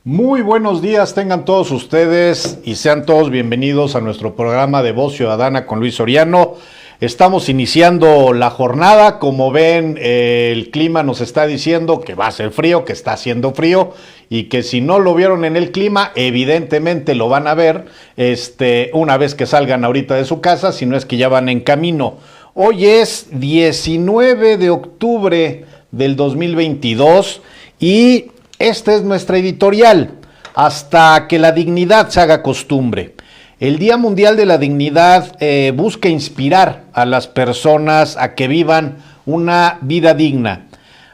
Muy buenos días tengan todos ustedes y sean todos bienvenidos a nuestro programa de Voz Ciudadana con Luis Soriano. Estamos iniciando la jornada, como ven el clima nos está diciendo que va a ser frío, que está haciendo frío y que si no lo vieron en el clima, evidentemente lo van a ver una vez que salgan ahorita de su casa, si no es que ya van en camino. Hoy es 19 de octubre del 2022 y esta es nuestra editorial, hasta que la dignidad se haga costumbre. El Día Mundial de la Dignidad busca inspirar a las personas a que vivan una vida digna.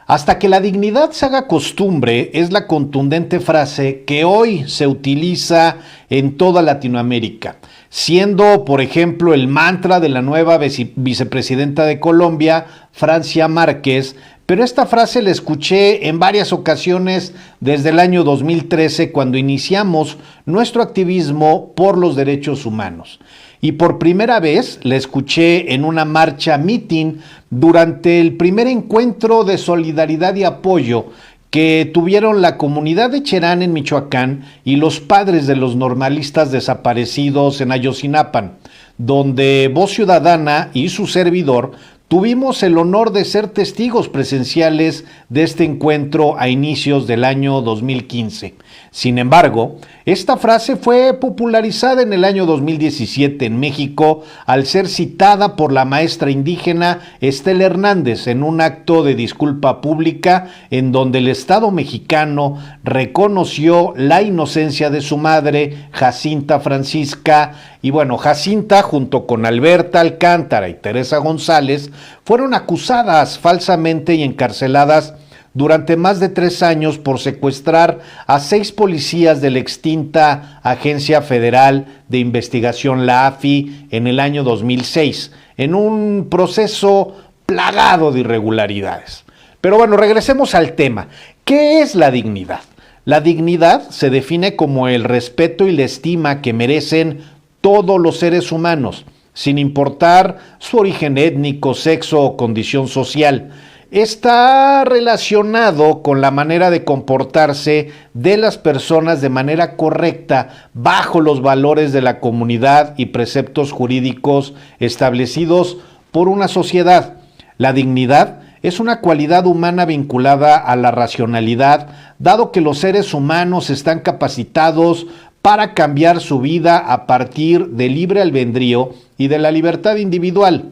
Hasta que la dignidad se haga costumbre es la contundente frase que hoy se utiliza en toda Latinoamérica, siendo, por ejemplo, el mantra de la nueva vicepresidenta de Colombia, Francia Márquez. Pero esta frase la escuché en varias ocasiones desde el año 2013, cuando iniciamos nuestro activismo por los derechos humanos. Y por primera vez la escuché en una marcha meeting durante el primer encuentro de solidaridad y apoyo que tuvieron la comunidad de Cherán en Michoacán y los padres de los normalistas desaparecidos en Ayotzinapan, donde Voz Ciudadana y su servidor tuvimos el honor de ser testigos presenciales de este encuentro a inicios del año 2015. Sin embargo, esta frase fue popularizada en el año 2017 en México al ser citada por la maestra indígena Estela Hernández en un acto de disculpa pública en donde el Estado mexicano reconoció la inocencia de su madre, Jacinta Francisca. Y bueno, Jacinta, junto con Alberta Alcántara y Teresa González, fueron acusadas falsamente y encarceladas durante más de 3 años por secuestrar a 6 policías de la extinta Agencia Federal de Investigación, la AFI, en el año 2006, en un proceso plagado de irregularidades. Pero bueno, regresemos al tema. ¿Qué es la dignidad? La dignidad se define como el respeto y la estima que merecen todos los seres humanos, sin importar su origen étnico, sexo o condición social. Está relacionado con la manera de comportarse de las personas de manera correcta bajo los valores de la comunidad y preceptos jurídicos establecidos por una sociedad. La dignidad es una cualidad humana vinculada a la racionalidad, dado que los seres humanos están capacitados para cambiar su vida a partir del libre albedrío y de la libertad individual.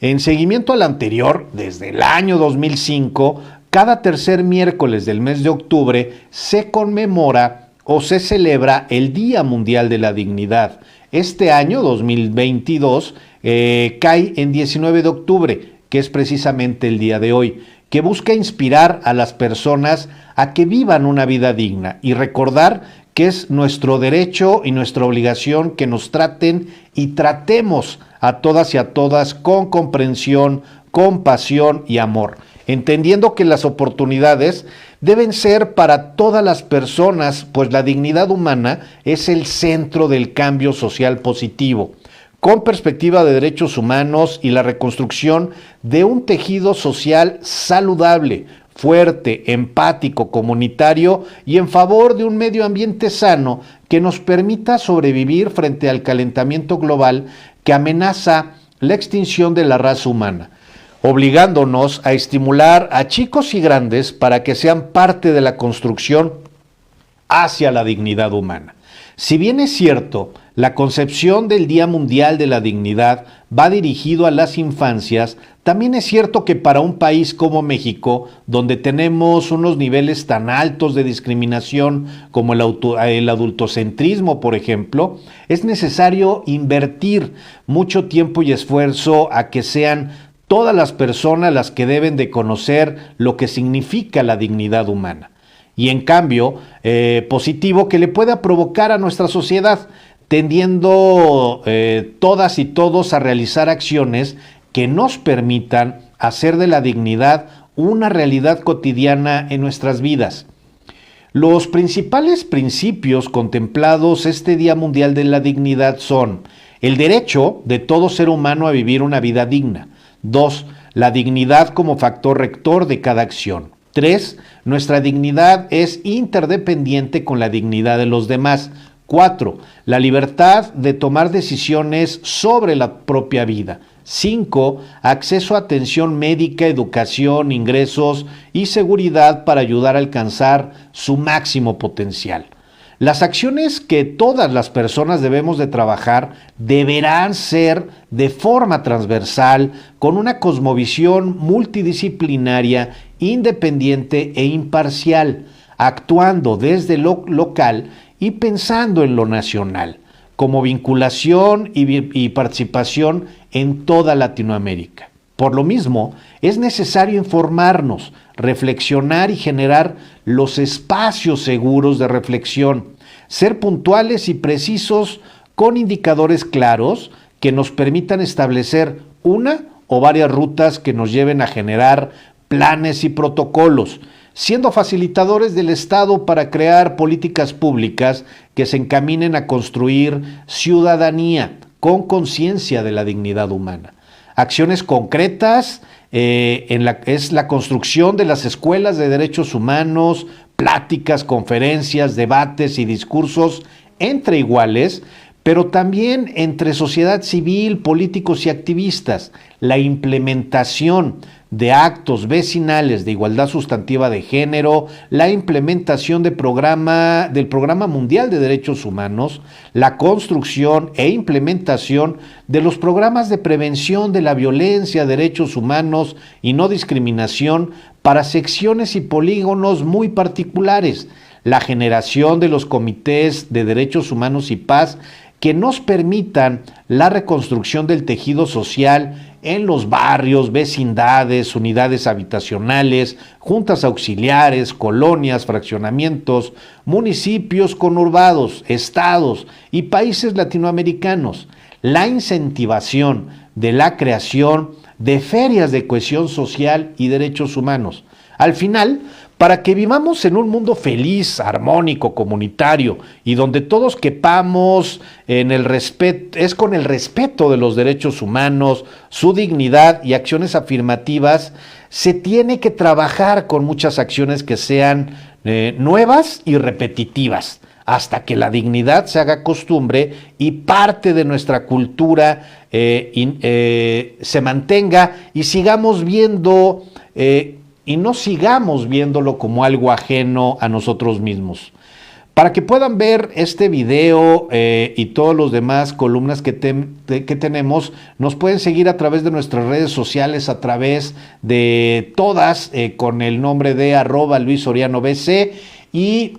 En seguimiento al anterior, desde el año 2005, cada tercer miércoles del mes de octubre se conmemora o se celebra el Día Mundial de la Dignidad. Este año, 2022, cae en 19 de octubre, que es precisamente el día de hoy, que busca inspirar a las personas a que vivan una vida digna y recordar que es nuestro derecho y nuestra obligación que nos traten y tratemos a todas y a todas con comprensión, compasión y amor, entendiendo que las oportunidades deben ser para todas las personas, pues la dignidad humana es el centro del cambio social positivo, con perspectiva de derechos humanos y la reconstrucción de un tejido social saludable, fuerte, empático, comunitario y en favor de un medio ambiente sano que nos permita sobrevivir frente al calentamiento global que amenaza la extinción de la raza humana, obligándonos a estimular a chicos y grandes para que sean parte de la construcción hacia la dignidad humana. Si bien es cierto, la concepción del Día Mundial de la Dignidad va dirigido a las infancias, también es cierto que para un país como México, donde tenemos unos niveles tan altos de discriminación como el adultocentrismo, por ejemplo, es necesario invertir mucho tiempo y esfuerzo a que sean todas las personas las que deben de conocer lo que significa la dignidad humana. Y en cambio, positivo que le pueda provocar a nuestra sociedad, tendiendo todas y todos a realizar acciones que nos permitan hacer de la dignidad una realidad cotidiana en nuestras vidas. Los principales principios contemplados este Día Mundial de la Dignidad son el derecho de todo ser humano a vivir una vida digna. 2. La dignidad como factor rector de cada acción. 3. Nuestra dignidad es interdependiente con la dignidad de los demás. 4. La libertad de tomar decisiones sobre la propia vida. 5. Acceso a atención médica, educación, ingresos y seguridad para ayudar a alcanzar su máximo potencial. Las acciones que todas las personas debemos de trabajar deberán ser de forma transversal, con una cosmovisión multidisciplinaria, independiente e imparcial, actuando desde lo local y pensando en lo nacional, como vinculación y participación en toda Latinoamérica. Por lo mismo, es necesario informarnos, reflexionar y generar los espacios seguros de reflexión, ser puntuales y precisos con indicadores claros que nos permitan establecer una o varias rutas que nos lleven a generar planes y protocolos, siendo facilitadores del Estado para crear políticas públicas que se encaminen a construir ciudadanía con conciencia de la dignidad humana. Acciones concretas es la construcción de las escuelas de derechos humanos, pláticas, conferencias, debates y discursos entre iguales, pero también entre sociedad civil, políticos y activistas, la implementación de actos vecinales de igualdad sustantiva de género, la implementación del Programa Mundial de Derechos Humanos, la construcción e implementación de los programas de prevención de la violencia, derechos humanos y no discriminación para secciones y polígonos muy particulares, la generación de los comités de derechos humanos y paz que nos permitan la reconstrucción del tejido social en los barrios, vecindades, unidades habitacionales, juntas auxiliares, colonias, fraccionamientos, municipios conurbados, estados y países latinoamericanos. La incentivación de la creación de ferias de cohesión social y derechos humanos. Al final, para que vivamos en un mundo feliz, armónico, comunitario y donde todos quepamos es con el respeto de los derechos humanos, su dignidad y acciones afirmativas, se tiene que trabajar con muchas acciones que sean nuevas y repetitivas, hasta que la dignidad se haga costumbre y parte de nuestra cultura se mantenga y sigamos viendo y no sigamos viéndolo como algo ajeno a nosotros mismos. Para que puedan ver este video y todos los demás columnas que tenemos, nos pueden seguir a través de nuestras redes sociales, a través de todas, con el nombre de @LuisSorianoBC, y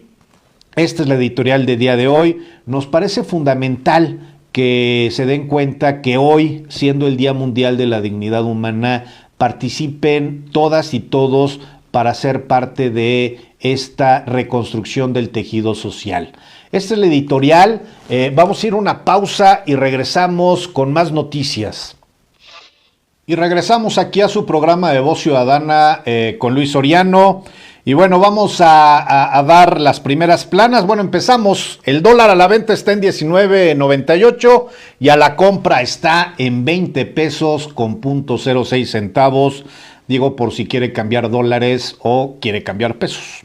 esta es la editorial de día de hoy. Nos parece fundamental que se den cuenta que hoy, siendo el Día Mundial de la Dignidad Humana, participen todas y todos para ser parte de esta reconstrucción del tejido social. Esta es la editorial. Vamos a ir a una pausa y regresamos con más noticias. Y regresamos aquí a su programa de Voz Ciudadana con Luis Soriano. Y bueno, vamos a dar las primeras planas. Bueno, empezamos. El dólar a la venta está en 19.98 y a la compra está en 20 pesos con .06 centavos. Digo, por si quiere cambiar dólares o quiere cambiar pesos.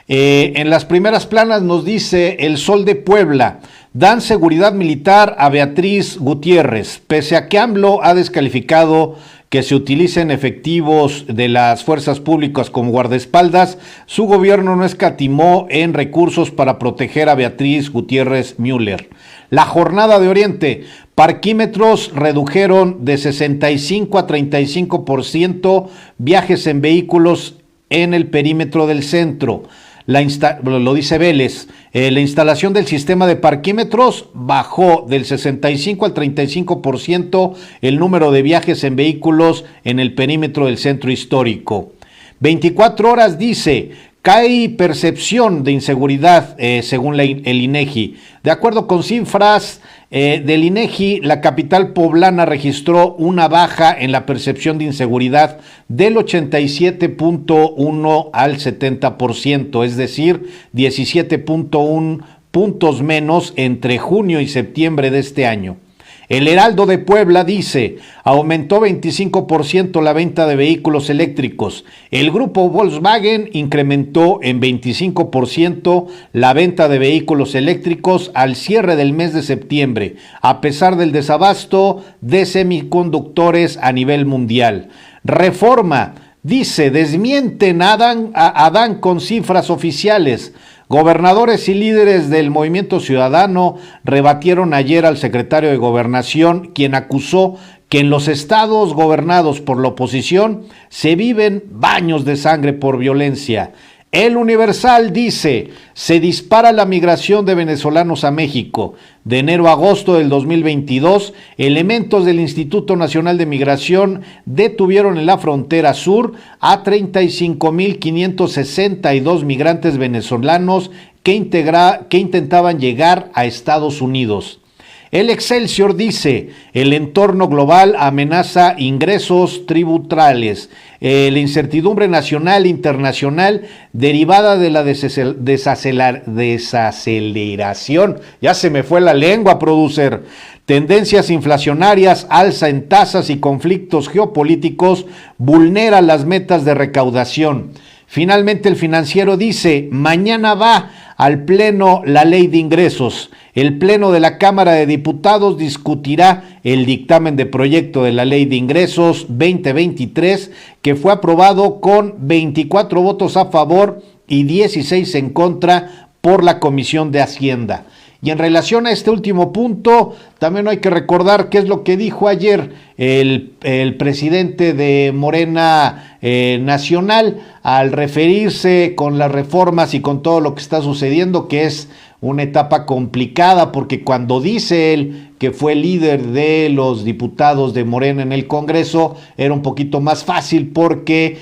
En las primeras planas nos dice El Sol de Puebla: dan seguridad militar a Beatriz Gutiérrez. Pese a que AMLO ha descalificado que se utilicen efectivos de las fuerzas públicas como guardaespaldas, su gobierno no escatimó en recursos para proteger a Beatriz Gutiérrez Müller. La Jornada de Oriente: parquímetros redujeron de 65 a 35% viajes en vehículos en el perímetro del centro. Lo dice Vélez, la instalación del sistema de parquímetros bajó del 65 al 35% el número de viajes en vehículos en el perímetro del centro histórico. 24 horas dice: cae percepción de inseguridad según el INEGI. De acuerdo con cifras del INEGI, la capital poblana registró una baja en la percepción de inseguridad del 87.1 al 70%, es decir, 17.1 puntos menos entre junio y septiembre de este año. El Heraldo de Puebla dice, aumentó 25% la venta de vehículos eléctricos. El grupo Volkswagen incrementó en 25% la venta de vehículos eléctricos al cierre del mes de septiembre, a pesar del desabasto de semiconductores a nivel mundial. Reforma dice, desmienten a Adán con cifras oficiales. Gobernadores y líderes del Movimiento Ciudadano rebatieron ayer al secretario de Gobernación, quien acusó que en los estados gobernados por la oposición se viven baños de sangre por violencia. El Universal dice, se dispara la migración de venezolanos a México. De enero a agosto del 2022, elementos del Instituto Nacional de Migración detuvieron en la frontera sur a 35,562 migrantes venezolanos que intentaban llegar a Estados Unidos. El Excelsior dice, el entorno global amenaza ingresos tributales. La incertidumbre nacional e internacional derivada de la desaceleración. Ya se me fue la lengua, producer. Tendencias inflacionarias, alza en tasas y conflictos geopolíticos vulneran las metas de recaudación. Finalmente, el Financiero dice, mañana va al Pleno la Ley de Ingresos. El Pleno de la Cámara de Diputados discutirá el dictamen de proyecto de la Ley de Ingresos 2023, que fue aprobado con 24 votos a favor y 16 en contra por la Comisión de Hacienda. Y en relación a este último punto, también hay que recordar qué es lo que dijo ayer el presidente de Morena Nacional al referirse con las reformas y con todo lo que está sucediendo, que es una etapa complicada, porque cuando dice él que fue líder de los diputados de Morena en el Congreso, era un poquito más fácil porque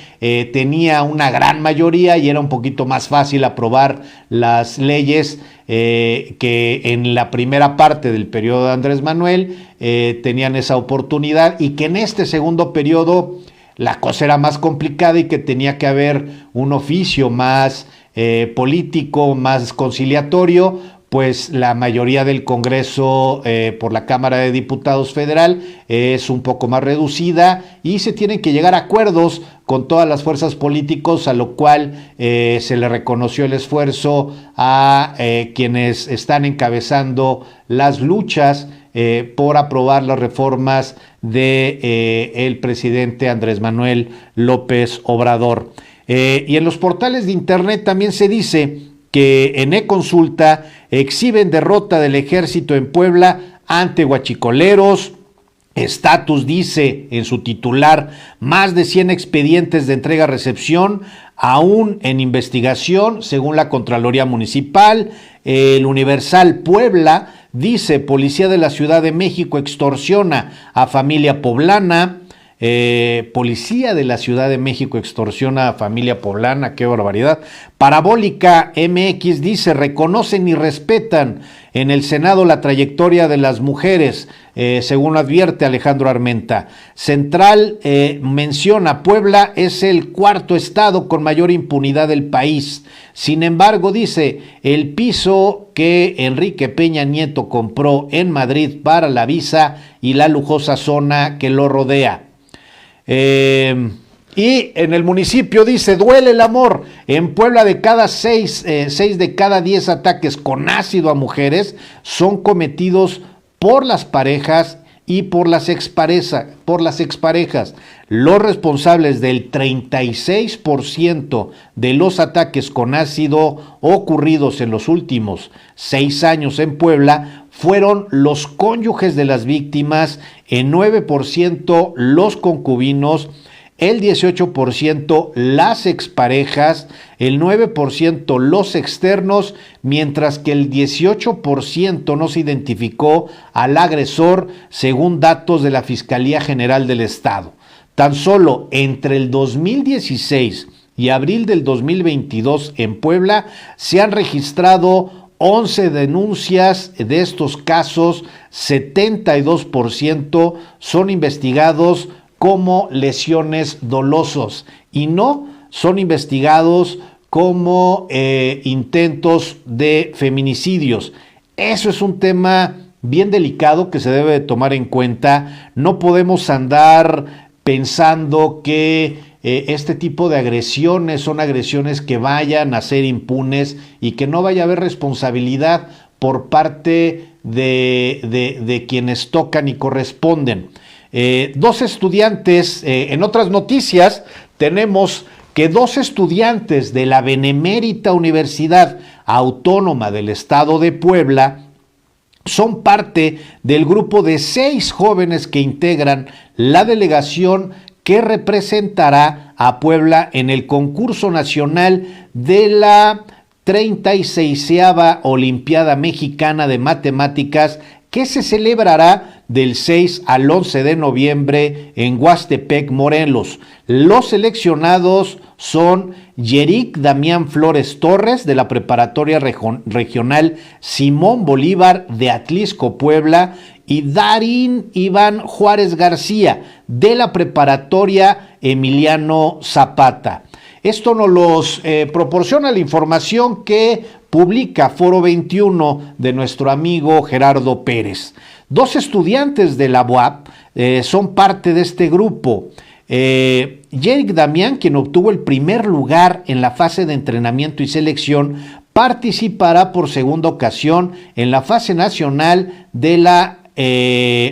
tenía una gran mayoría y era un poquito más fácil aprobar las leyes que en la primera parte del periodo de Andrés Manuel tenían esa oportunidad, y que en este segundo periodo la cosa era más complicada y que tenía que haber un oficio más político, más conciliatorio, pues la mayoría del Congreso por la Cámara de Diputados Federal es un poco más reducida y se tienen que llegar a acuerdos con todas las fuerzas políticas, a lo cual se le reconoció el esfuerzo a quienes están encabezando las luchas por aprobar las reformas de el presidente Andrés Manuel López Obrador. Y en los portales de internet también se dice que en eConsulta exhiben derrota del ejército en Puebla ante huachicoleros. Estatus dice en su titular, más de 100 expedientes de entrega-recepción aún en investigación, según la Contraloría Municipal. El Universal Puebla dice, Policía de la Ciudad de México extorsiona a familia poblana. Policía de la Ciudad de México extorsiona a familia poblana, qué barbaridad. Parabólica MX dice, reconocen y respetan en el Senado la trayectoria de las mujeres, según advierte Alejandro Armenta. Central menciona, Puebla es el cuarto estado con mayor impunidad del país. Sin embargo, dice, el piso que Enrique Peña Nieto compró en Madrid para la visa y la lujosa zona que lo rodea. Y en el municipio dice, duele el amor. En Puebla de cada 6 de cada 10 ataques con ácido a mujeres son cometidos por las parejas y por las exparejas. Los responsables del 36% de los ataques con ácido ocurridos en los últimos 6 años en Puebla fueron los cónyuges de las víctimas, en 9% los concubinos, el 18% las exparejas, el 9% los externos, mientras que el 18% no se identificó al agresor, según datos de la Fiscalía General del Estado. Tan solo entre el 2016 y abril del 2022 en Puebla se han registrado 11 denuncias. De estos casos, 72% son investigados como lesiones dolosos y no son investigados como intentos de feminicidios. Eso es un tema bien delicado que se debe de tomar en cuenta. No podemos andar pensando que este tipo de agresiones son agresiones que vayan a ser impunes y que no vaya a haber responsabilidad por parte de quienes tocan y corresponden. Dos estudiantes, en otras noticias, tenemos que dos estudiantes de la Benemérita Universidad Autónoma del Estado de Puebla son parte del grupo de 6 jóvenes que integran la delegación que representará a Puebla en el concurso nacional de la 36ª Olimpiada Mexicana de Matemáticas, que se celebrará del 6 al 11 de noviembre en Huastepec, Morelos. Los seleccionados son Yerick Damián Flores Torres, de la Preparatoria Regional Simón Bolívar de Atlisco, Puebla, y Darín Iván Juárez García, de la Preparatoria Emiliano Zapata. Esto nos los proporciona la información que publica Foro 21 de nuestro amigo Gerardo Pérez. Dos estudiantes de la UAP son parte de este grupo. Yerick Damián, quien obtuvo el primer lugar en la fase de entrenamiento y selección, participará por segunda ocasión en la fase nacional de la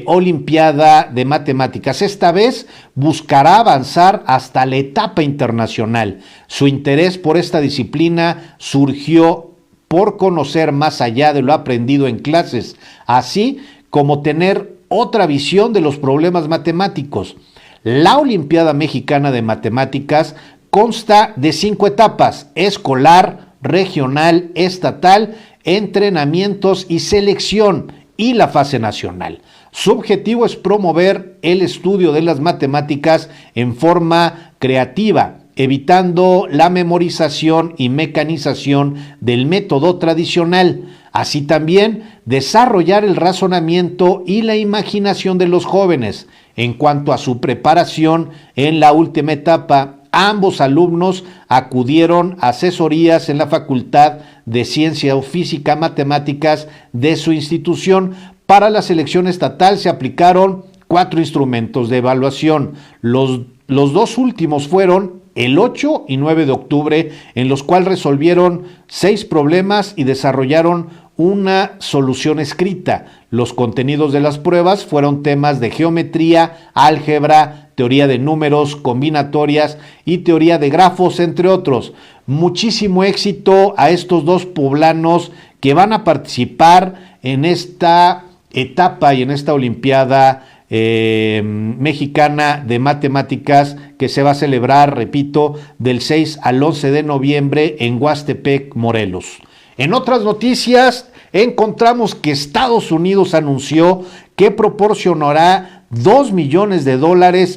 Olimpiada de Matemáticas. Esta vez buscará avanzar hasta la etapa internacional. Su interés por esta disciplina surgió por conocer más allá de lo aprendido en clases, así como tener otra visión de los problemas matemáticos. La Olimpiada Mexicana de Matemáticas consta de 5 etapas: escolar, regional, estatal, entrenamientos y selección, y la fase nacional. Su objetivo es promover el estudio de las matemáticas en forma creativa, evitando la memorización y mecanización del método tradicional. Así también desarrollar el razonamiento y la imaginación de los jóvenes. En cuanto a su preparación en la última etapa, ambos alumnos acudieron a asesorías en la Facultad de Ciencia o Física Matemáticas de su institución. Para la selección estatal se aplicaron 4 instrumentos de evaluación. Los 2 últimos fueron el 8 y 9 de octubre, en los cuales resolvieron 6 problemas y desarrollaron una solución escrita. Los contenidos de las pruebas fueron temas de geometría, álgebra, teoría de números, combinatorias y teoría de grafos, entre otros. Muchísimo éxito a estos 2 poblanos que van a participar en esta etapa y en esta Olimpiada Mexicana de Matemáticas, que se va a celebrar, repito, del 6 al 11 de noviembre en Huastepec, Morelos. En otras noticias, encontramos que Estados Unidos anunció que proporcionará $2 millones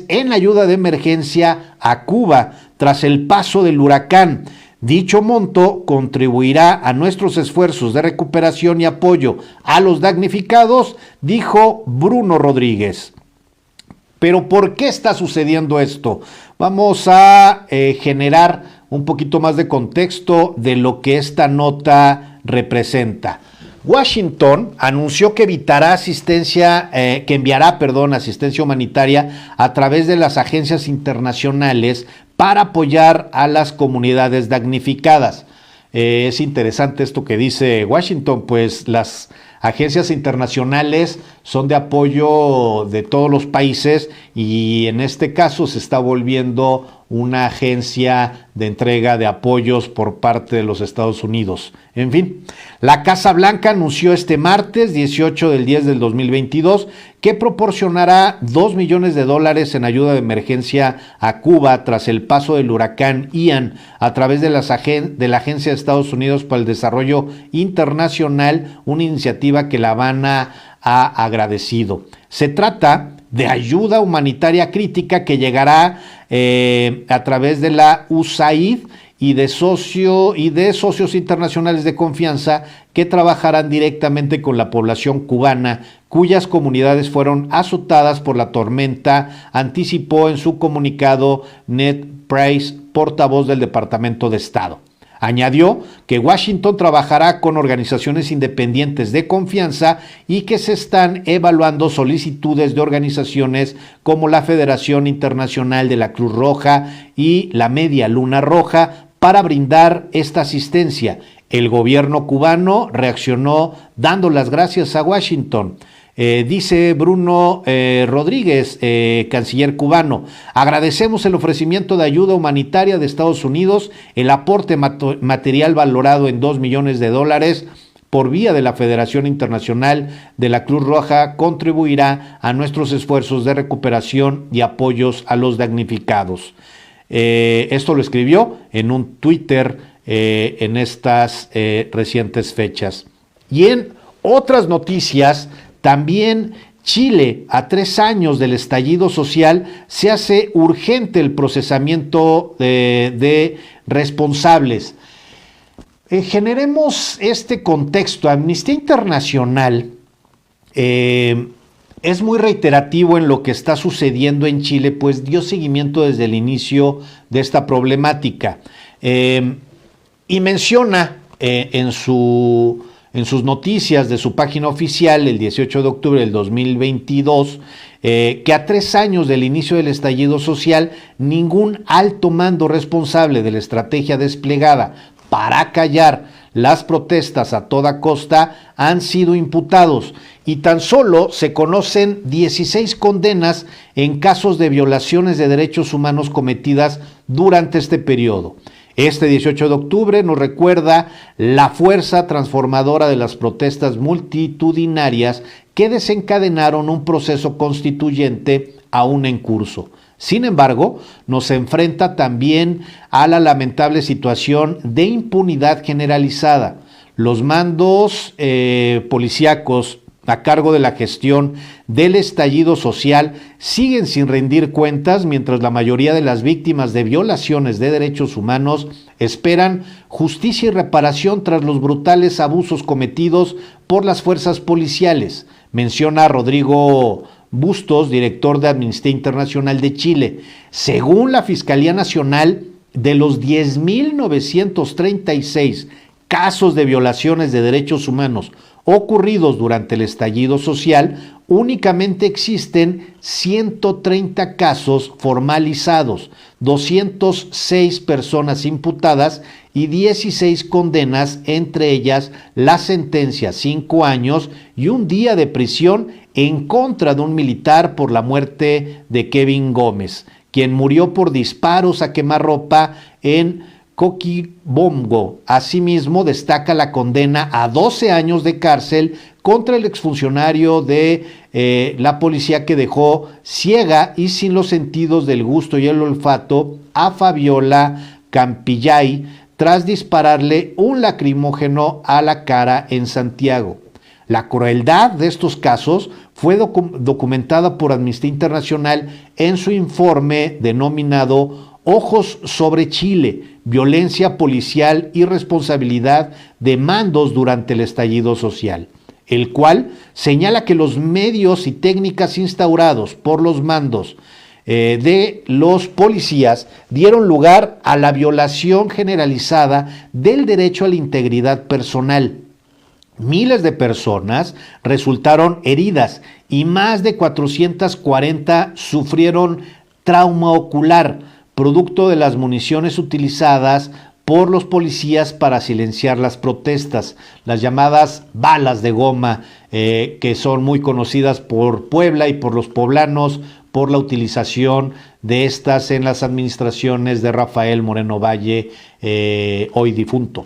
en ayuda de emergencia a Cuba tras el paso del huracán. Dicho monto contribuirá a nuestros esfuerzos de recuperación y apoyo a los damnificados, dijo Bruno Rodríguez. Pero ¿por qué está sucediendo esto? Vamos a generar un poquito más de contexto de lo que esta nota representa. Washington anunció que enviará asistencia humanitaria a través de las agencias internacionales para apoyar a las comunidades damnificadas. Es interesante esto que dice Washington, pues las agencias internacionales son de apoyo de todos los países y en este caso se está volviendo una agencia de entrega de apoyos por parte de los Estados Unidos. En fin, la Casa Blanca anunció este martes 18 del 10 del 2022 que proporcionará $2 millones en ayuda de emergencia a Cuba tras el paso del huracán Ian a través de la Agencia de Estados Unidos para el Desarrollo Internacional, una iniciativa que La Habana ha agradecido. Se trata de ayuda humanitaria crítica que llegará a través de la USAID y de socios internacionales de confianza que trabajarán directamente con la población cubana, cuyas comunidades fueron azotadas por la tormenta, anticipó en su comunicado Ned Price, portavoz del Departamento de Estado. Añadió que Washington trabajará con organizaciones independientes de confianza y que se están evaluando solicitudes de organizaciones como la Federación Internacional de la Cruz Roja y la Media Luna Roja para brindar esta asistencia. El gobierno cubano reaccionó dando las gracias a Washington. Dice Bruno Rodríguez, canciller cubano: agradecemos el ofrecimiento de ayuda humanitaria de Estados Unidos, el aporte material valorado en $2 millones por vía de la Federación Internacional de la Cruz Roja contribuirá a nuestros esfuerzos de recuperación y apoyos a los damnificados. Esto lo escribió en un Twitter en estas recientes fechas. Y en otras noticias, también Chile, a 3 años del estallido social, se hace urgente el procesamiento de responsables. Generemos este contexto. Amnistía Internacional es muy reiterativo en lo que está sucediendo en Chile, pues dio seguimiento desde el inicio de esta problemática. Y menciona en sus noticias de su página oficial, el 18 de octubre del 2022, que a 3 años del inicio del estallido social, ningún alto mando responsable de la estrategia desplegada para callar las protestas a toda costa han sido imputados y tan solo se conocen 16 condenas en casos de violaciones de derechos humanos cometidas durante este periodo. Este 18 de octubre nos recuerda la fuerza transformadora de las protestas multitudinarias que desencadenaron un proceso constituyente aún en curso. Sin embargo, nos enfrenta también a la lamentable situación de impunidad generalizada. Los mandos policíacos a cargo de la gestión del estallido social siguen sin rendir cuentas, mientras la mayoría de las víctimas de violaciones de derechos humanos esperan justicia y reparación tras los brutales abusos cometidos por las fuerzas policiales. Menciona Rodrigo Bustos, director de Amnistía Internacional de Chile. Según la Fiscalía Nacional, de los 10.936 casos de violaciones de derechos humanos ocurridos durante el estallido social, únicamente existen 130 casos formalizados, 206 personas imputadas y 16 condenas, entre ellas la sentencia 5 años y 1 día de prisión en contra de un militar por la muerte de Kevin Gómez, quien murió por disparos a quemarropa en Coquimbo. Asimismo, destaca la condena a 12 años de cárcel contra el exfuncionario de la policía que dejó ciega y sin los sentidos del gusto y el olfato a Fabiola Campillay tras dispararle un lacrimógeno a la cara en Santiago. La crueldad de estos casos fue documentada por Amnistía Internacional en su informe denominado Ojos sobre Chile, violencia policial y responsabilidad de mandos durante el estallido social, el cual señala que los medios y técnicas instaurados por los mandos de los policías dieron lugar a la violación generalizada del derecho a la integridad personal. Miles de personas resultaron heridas y más de 440 sufrieron trauma ocular, producto de las municiones utilizadas por los policías para silenciar las protestas, las llamadas balas de goma, que son muy conocidas por Puebla y por los poblanos por la utilización de estas en las administraciones de Rafael Moreno Valle, hoy difunto.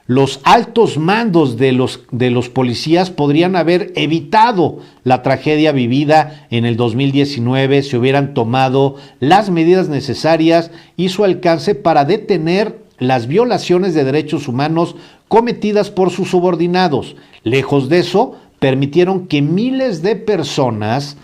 Los altos mandos de los policías podrían haber evitado la tragedia vivida en el 2019 si hubieran tomado las medidas necesarias y su alcance para detener las violaciones de derechos humanos cometidas por sus subordinados. Lejos de eso, permitieron que miles de personas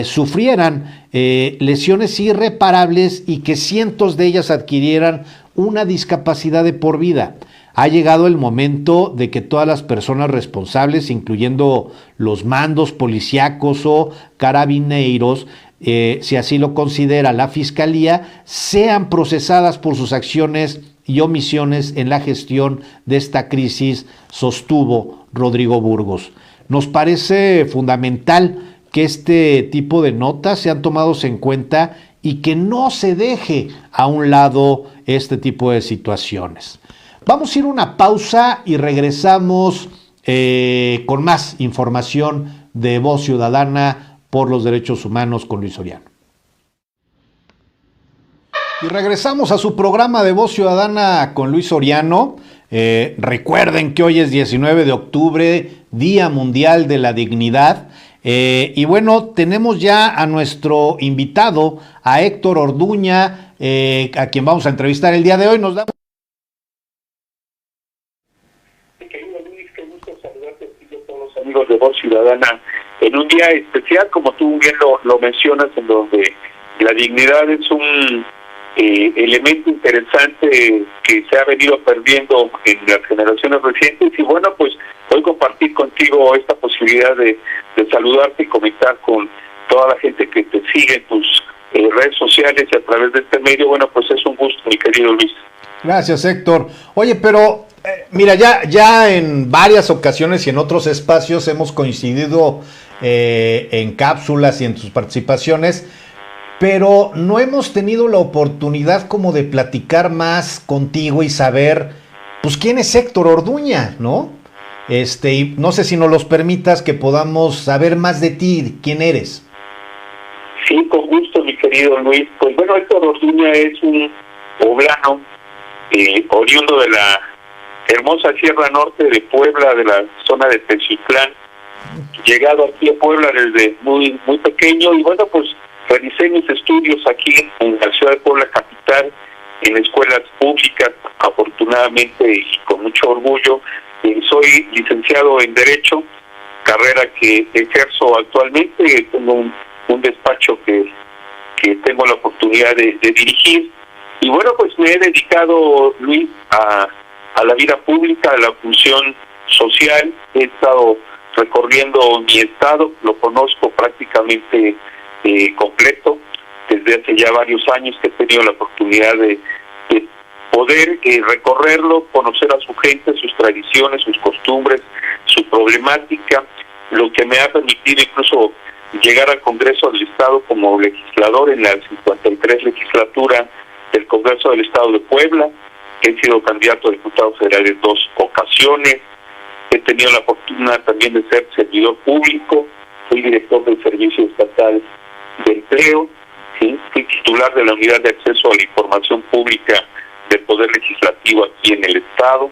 sufrieran lesiones irreparables y que cientos de ellas adquirieran una discapacidad de por vida. Ha llegado el momento de que todas las personas responsables, incluyendo los mandos policíacos o carabineros, si así lo considera la Fiscalía, sean procesadas por sus acciones y omisiones en la gestión de esta crisis, sostuvo Rodrigo Burgos. Nos parece fundamental que este tipo de notas sean tomados en cuenta y que no se deje a un lado este tipo de situaciones. Vamos a ir a una pausa y regresamos con más información de Voz Ciudadana por los Derechos Humanos con Luis Soriano. Y regresamos a su programa de Voz Ciudadana con Luis Soriano. Recuerden que hoy es 19 de octubre, Día Mundial de la Dignidad. Y bueno, tenemos ya a nuestro invitado, a Héctor Orduña, a quien vamos a entrevistar el día de hoy. Nos da... Querido Luis, qué gusto saludarte a todos los amigos de Voz Ciudadana en un día especial, como tú bien lo mencionas, en donde la dignidad es un elemento interesante que se ha venido perdiendo en las generaciones recientes. Y bueno, pues hoy compartir contigo esta posibilidad de saludarte y comentar con toda la gente que te sigue en tus redes sociales y a través de este medio. Bueno, pues es un gusto, mi querido Luis. Gracias, Héctor. Oye, pero mira, ya en varias ocasiones y en otros espacios hemos coincidido en cápsulas y en tus participaciones, pero no hemos tenido la oportunidad como de platicar más contigo y saber, pues, quién es Héctor Orduña, ¿no? Y no sé si nos los permitas que podamos saber más de ti, quién eres. Sí, con gusto, mi querido Luis. Pues bueno, Héctor Orduña es un poblano oriundo de la hermosa Sierra Norte de Puebla, de la zona de Teziutlán, llegado aquí a Puebla desde muy pequeño. Y bueno, pues realicé mis estudios aquí en la ciudad de Puebla capital, en escuelas públicas, afortunadamente y con mucho orgullo. Soy licenciado en Derecho, carrera que ejerzo actualmente. Tengo un despacho que tengo la oportunidad de dirigir. Y bueno, pues me he dedicado, Luis, a la vida pública, a la función social. He estado recorriendo mi estado, lo conozco prácticamente completo desde hace ya varios años que he tenido la oportunidad de poder recorrerlo, conocer a su gente, sus tradiciones, sus costumbres, su problemática, lo que me ha permitido incluso llegar al Congreso del Estado como legislador en la 53 legislatura del Congreso del Estado de Puebla. He sido candidato a diputado federal en 2 ocasiones. He tenido la fortuna también de ser servidor público. Fui director del Servicio Estatal de Empleo, ¿sí? Fui titular de la Unidad de Acceso a la Información Pública del Poder Legislativo aquí en el Estado.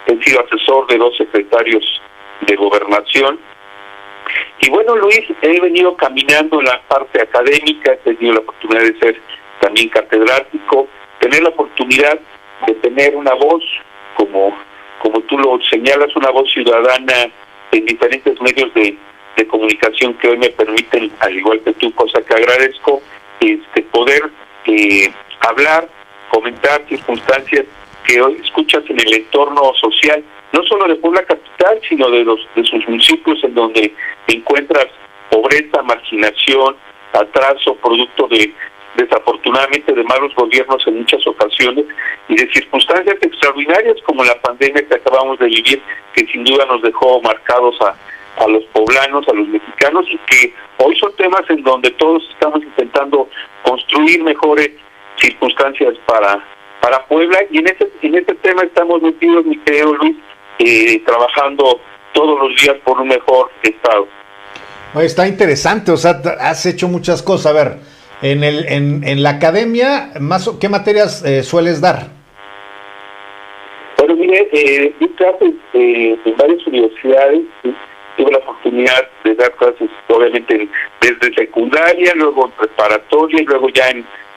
He sido asesor de 2 secretarios de Gobernación. Y bueno, Luis, he venido caminando en la parte académica. He tenido la oportunidad de ser también catedrático, tener la oportunidad de tener una voz, como tú lo señalas, una voz ciudadana en diferentes medios de comunicación que hoy me permiten, al igual que tú, cosa que agradezco, poder hablar, comentar circunstancias que hoy escuchas en el entorno social, no solo de Puebla capital, sino de sus municipios, en donde encuentras pobreza, marginación, atraso, producto desafortunadamente de malos gobiernos en muchas ocasiones, y de circunstancias extraordinarias como la pandemia que acabamos de vivir, que sin duda nos dejó marcados a los poblanos, a los mexicanos, y que hoy son temas en donde todos estamos intentando construir mejores circunstancias para Puebla, y en este tema estamos metidos, mi querido Luis, trabajando todos los días por un mejor estado. Está interesante, o sea, has hecho muchas cosas. A ver, en la academia, ¿qué materias sueles dar? Bueno, mire, di clases en varias universidades. Tuve la oportunidad de dar clases, obviamente, desde secundaria, luego en preparatoria, y luego ya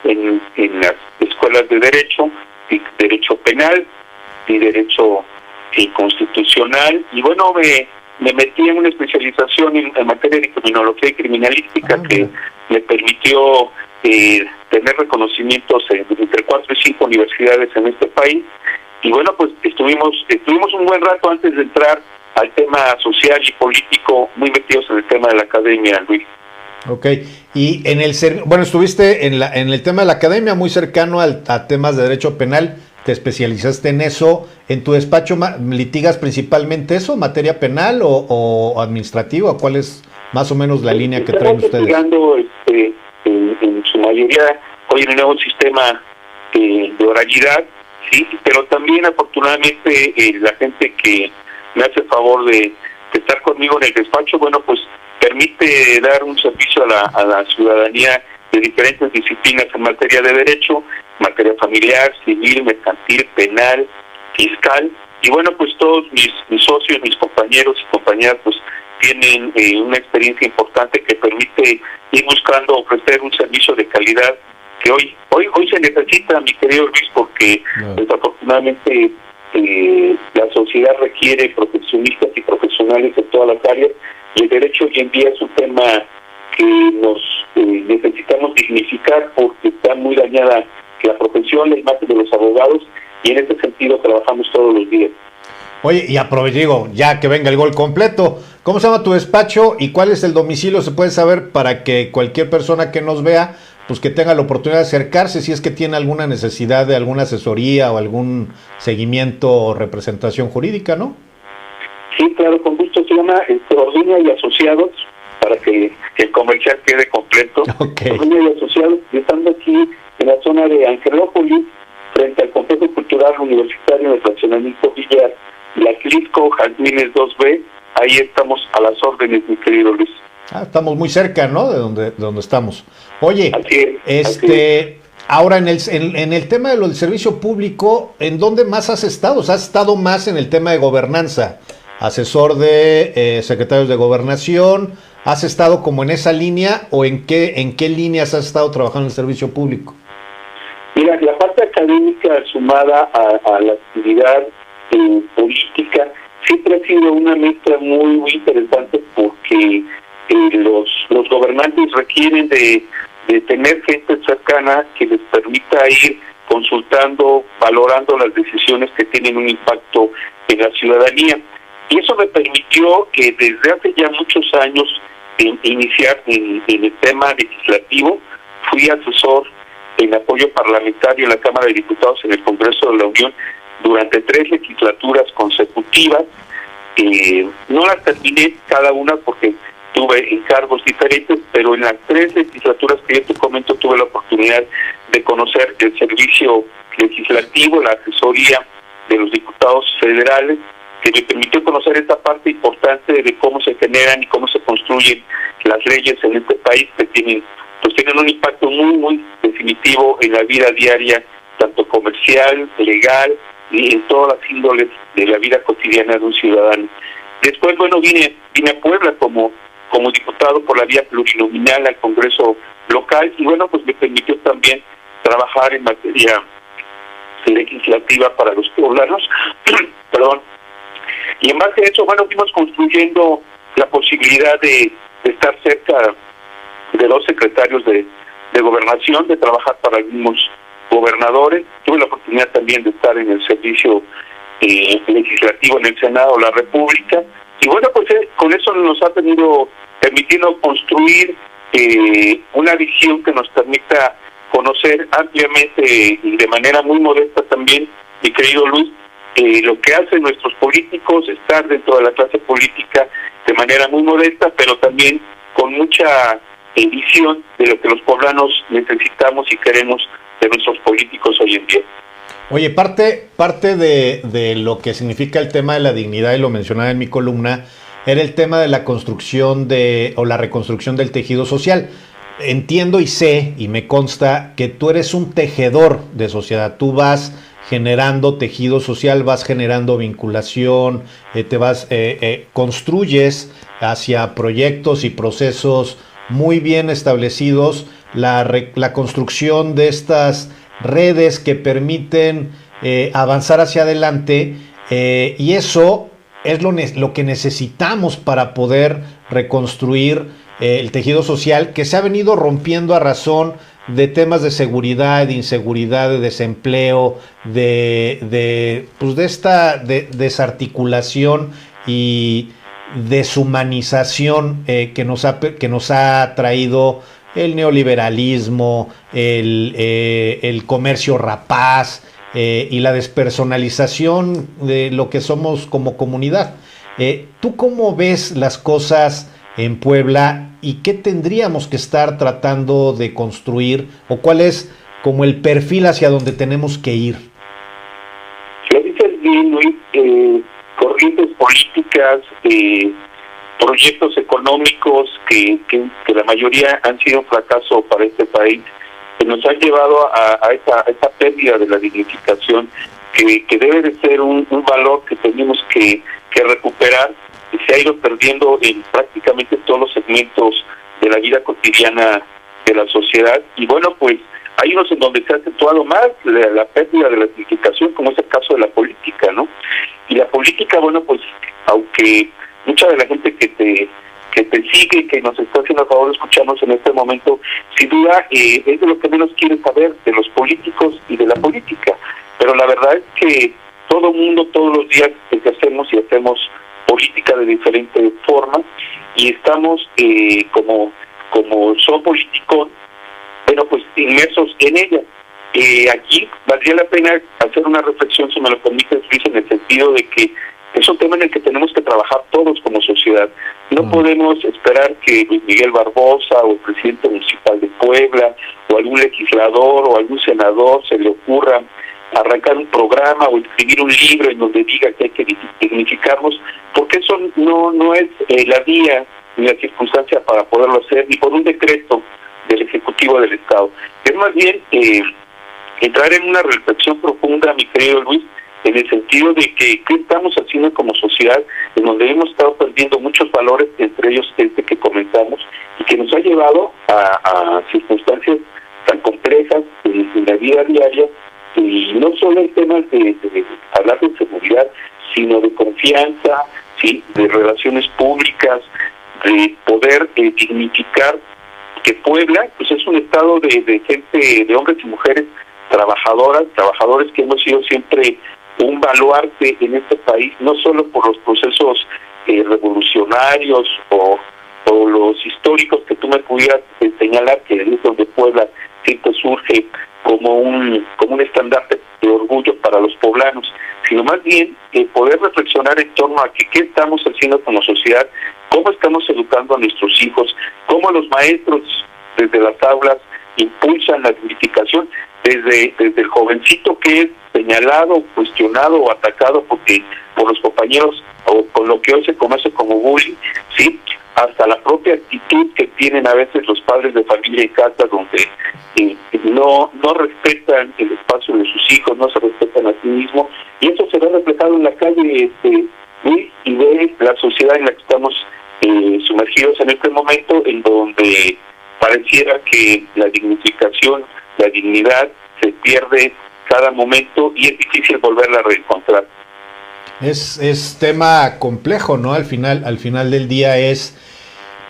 en las escuelas de Derecho, y Derecho Penal y Derecho Constitucional. Y bueno, me metí en una especialización en materia de criminología y criminalística, que me permitió tener reconocimientos entre 4 y 5 universidades en este país. Y bueno, pues estuvimos un buen rato antes de entrar al tema social y político, muy metidos en el tema de la academia, Luis. Ok, y bueno, estuviste en el tema de la academia, muy cercano a temas de derecho penal, te especializaste en eso. ¿En tu despacho litigas principalmente eso, materia penal o administrativa? ¿Cuál es más o menos la línea que traen ustedes? Estamos litigando en su mayoría hoy en el nuevo sistema de oralidad, sí, pero también afortunadamente la gente que me hace el favor de estar conmigo en el despacho, bueno, pues permite dar un servicio a la ciudadanía de diferentes disciplinas en materia de derecho, materia familiar, civil, mercantil, penal, fiscal, y bueno, pues todos mis socios, mis compañeros y compañeras, pues tienen una experiencia importante que permite ir buscando ofrecer un servicio de calidad que hoy se necesita, mi querido Luis, porque desafortunadamente la sociedad requiere profesionistas y profesionales en todas las áreas, y el derecho hoy en día es un tema que nos necesitamos dignificar porque está muy dañada la profesión, la imagen de los abogados, y en ese sentido trabajamos todos los días. Oye, y aprovecho, ya que venga el gol completo, ¿cómo se llama tu despacho y cuál es el domicilio? ¿Se puede saber para que cualquier persona que nos vea, pues que tenga la oportunidad de acercarse si es que tiene alguna necesidad de alguna asesoría o algún seguimiento o representación jurídica, ¿no? Sí, claro, con gusto. Se llama Orduña y Asociados, para que el comercial quede completo. Okay. Orduña y Asociados, estando aquí en la zona de Angelópolis, frente al Complejo Cultural Universitario de Fraccionamiento Villa La Clisco, Jazmines 2B, ahí estamos a las órdenes, mi querido Luis. Estamos muy cerca, ¿no? De donde estamos. Oye, así es. Ahora en el tema de lo del servicio público, ¿en dónde más has estado? O sea, ¿has estado más en el tema de gobernanza? Asesor de secretarios de gobernación, ¿has estado como en esa línea o en qué líneas has estado trabajando en el servicio público? Mira, la parte académica sumada a la actividad política siempre ha sido una mezcla muy, muy interesante, porque los gobernantes requieren de tener gente cercana que les permita ir consultando, valorando las decisiones que tienen un impacto en la ciudadanía. Y eso me permitió que desde hace ya muchos años iniciar en el tema legislativo. Fui asesor en apoyo parlamentario en la Cámara de Diputados en el Congreso de la Unión durante 3 legislaturas consecutivas. No las terminé cada una porque tuve encargos diferentes, pero en las 3 legislaturas que yo te comento tuve la oportunidad de conocer el servicio legislativo, la asesoría de los diputados federales, que me permitió conocer esta parte importante de cómo se generan y cómo se construyen las leyes en este país, que tienen un impacto muy, muy definitivo en la vida diaria, tanto comercial, legal y en todas las índoles de la vida cotidiana de un ciudadano. Después, bueno, vine a Puebla como diputado por la vía plurinominal al Congreso local, y bueno, pues me permitió también trabajar en materia legislativa para los poblanos, perdón. Y en base a eso, bueno, fuimos construyendo la posibilidad de estar cerca de 2 secretarios de gobernación, de trabajar para algunos gobernadores. Tuve la oportunidad también de estar en el servicio legislativo en el Senado de la República. Y bueno, pues con eso nos ha permitiendo construir una visión que nos permita conocer ampliamente y de manera muy modesta también, mi querido Luis, lo que hacen nuestros políticos, estar dentro de la clase política de manera muy modesta, pero también con mucha visión de lo que los poblanos necesitamos y queremos de nuestros políticos hoy en día. Oye, parte de lo que significa el tema de la dignidad, y lo mencionaba en mi columna, era el tema de la construcción o la reconstrucción del tejido social. Entiendo y sé, y me consta, que tú eres un tejedor de sociedad. Tú vas generando tejido social, vas generando vinculación, construyes hacia proyectos y procesos muy bien establecidos la construcción de estas redes que permiten avanzar hacia adelante, y eso es lo que necesitamos para poder reconstruir el tejido social que se ha venido rompiendo a razón de temas de seguridad, de inseguridad, de desempleo, de esta desarticulación y deshumanización que nos ha traído el neoliberalismo, el comercio rapaz y la despersonalización de lo que somos como comunidad. ¿Tú cómo ves las cosas en Puebla y qué tendríamos que estar tratando de construir o cuál es como el perfil hacia donde tenemos que ir? Lo dices bien, Luis. Corrientes políticas, proyectos económicos que la mayoría han sido un fracaso para este país, que nos han llevado a esa pérdida de la dignificación, que debe de ser un valor que tenemos que recuperar, y se ha ido perdiendo en prácticamente todos los segmentos de la vida cotidiana de la sociedad. Y bueno, pues hay unos en donde se ha acentuado más la pérdida de la dignificación, como es el caso de la política, ¿no? Y la política, bueno, pues aunque mucha de la gente que te sigue, que nos está haciendo el favor de escucharnos en este momento, sin duda es de lo que menos quiere saber de los políticos y de la política. Pero la verdad es que todo mundo, todos los días ejercemos y hacemos política de diferentes formas, y estamos como son políticos, bueno, pues inmersos en ella. Aquí valdría la pena hacer una reflexión, si me lo permite, Luis, en el sentido de que es un tema en el que tenemos que trabajar todos como sociedad. No podemos esperar que Luis Miguel Barbosa o el presidente municipal de Puebla o algún legislador o algún senador se le ocurra arrancar un programa o escribir un libro en donde diga que hay que dignificarnos, porque eso no es la vía ni la circunstancia para poderlo hacer, ni por un decreto del Ejecutivo del Estado. Es más bien entrar en una reflexión profunda, mi querido Luis, en el sentido de que qué estamos haciendo como sociedad, en donde hemos estado perdiendo muchos valores, entre ellos este que comentamos, y que nos ha llevado a circunstancias tan complejas en la vida diaria, y no solo en temas de hablar de seguridad, sino de confianza, ¿sí?, de relaciones públicas, de poder dignificar que Puebla pues es un estado de gente, de hombres y mujeres trabajadores que hemos sido siempre un baluarte en este país, no solo por los procesos revolucionarios o los históricos que tú me pudieras señalar, que es donde Puebla siempre surge como un estandarte de orgullo para los poblanos, sino más bien poder reflexionar en torno a que qué estamos haciendo como sociedad, cómo estamos educando a nuestros hijos, cómo los maestros desde las aulas impulsan la dignificación, desde el jovencito que es señalado, cuestionado o atacado por los compañeros o con lo que hoy se conoce como bullying, ¿sí?, hasta la propia actitud que tienen a veces los padres de familia y casa, donde no respetan el espacio de sus hijos, no se respetan a sí mismos, y eso se ve reflejado en la calle, Luis, y de la sociedad en la que estamos sumergidos en este momento, en donde pareciera que la dignificación, la dignidad se pierde cada momento y es difícil volverla a reencontrar. Es tema complejo, ¿no? Al final del día es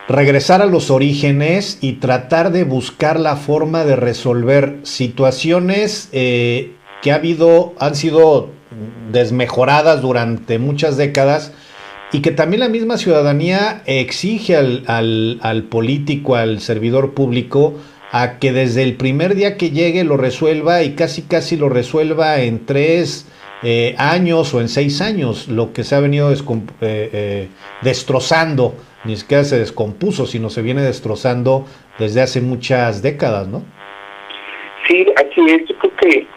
regresar a los orígenes y tratar de buscar la forma de resolver situaciones que han sido desmejoradas durante muchas décadas y que también la misma ciudadanía exige al político, al servidor público, a que desde el primer día que llegue lo resuelva y casi lo resuelva en 3 años o en 6 años, lo que se ha venido destrozando, ni siquiera se descompuso, sino se viene destrozando desde hace muchas décadas, ¿no? Sí, así es. Yo creo que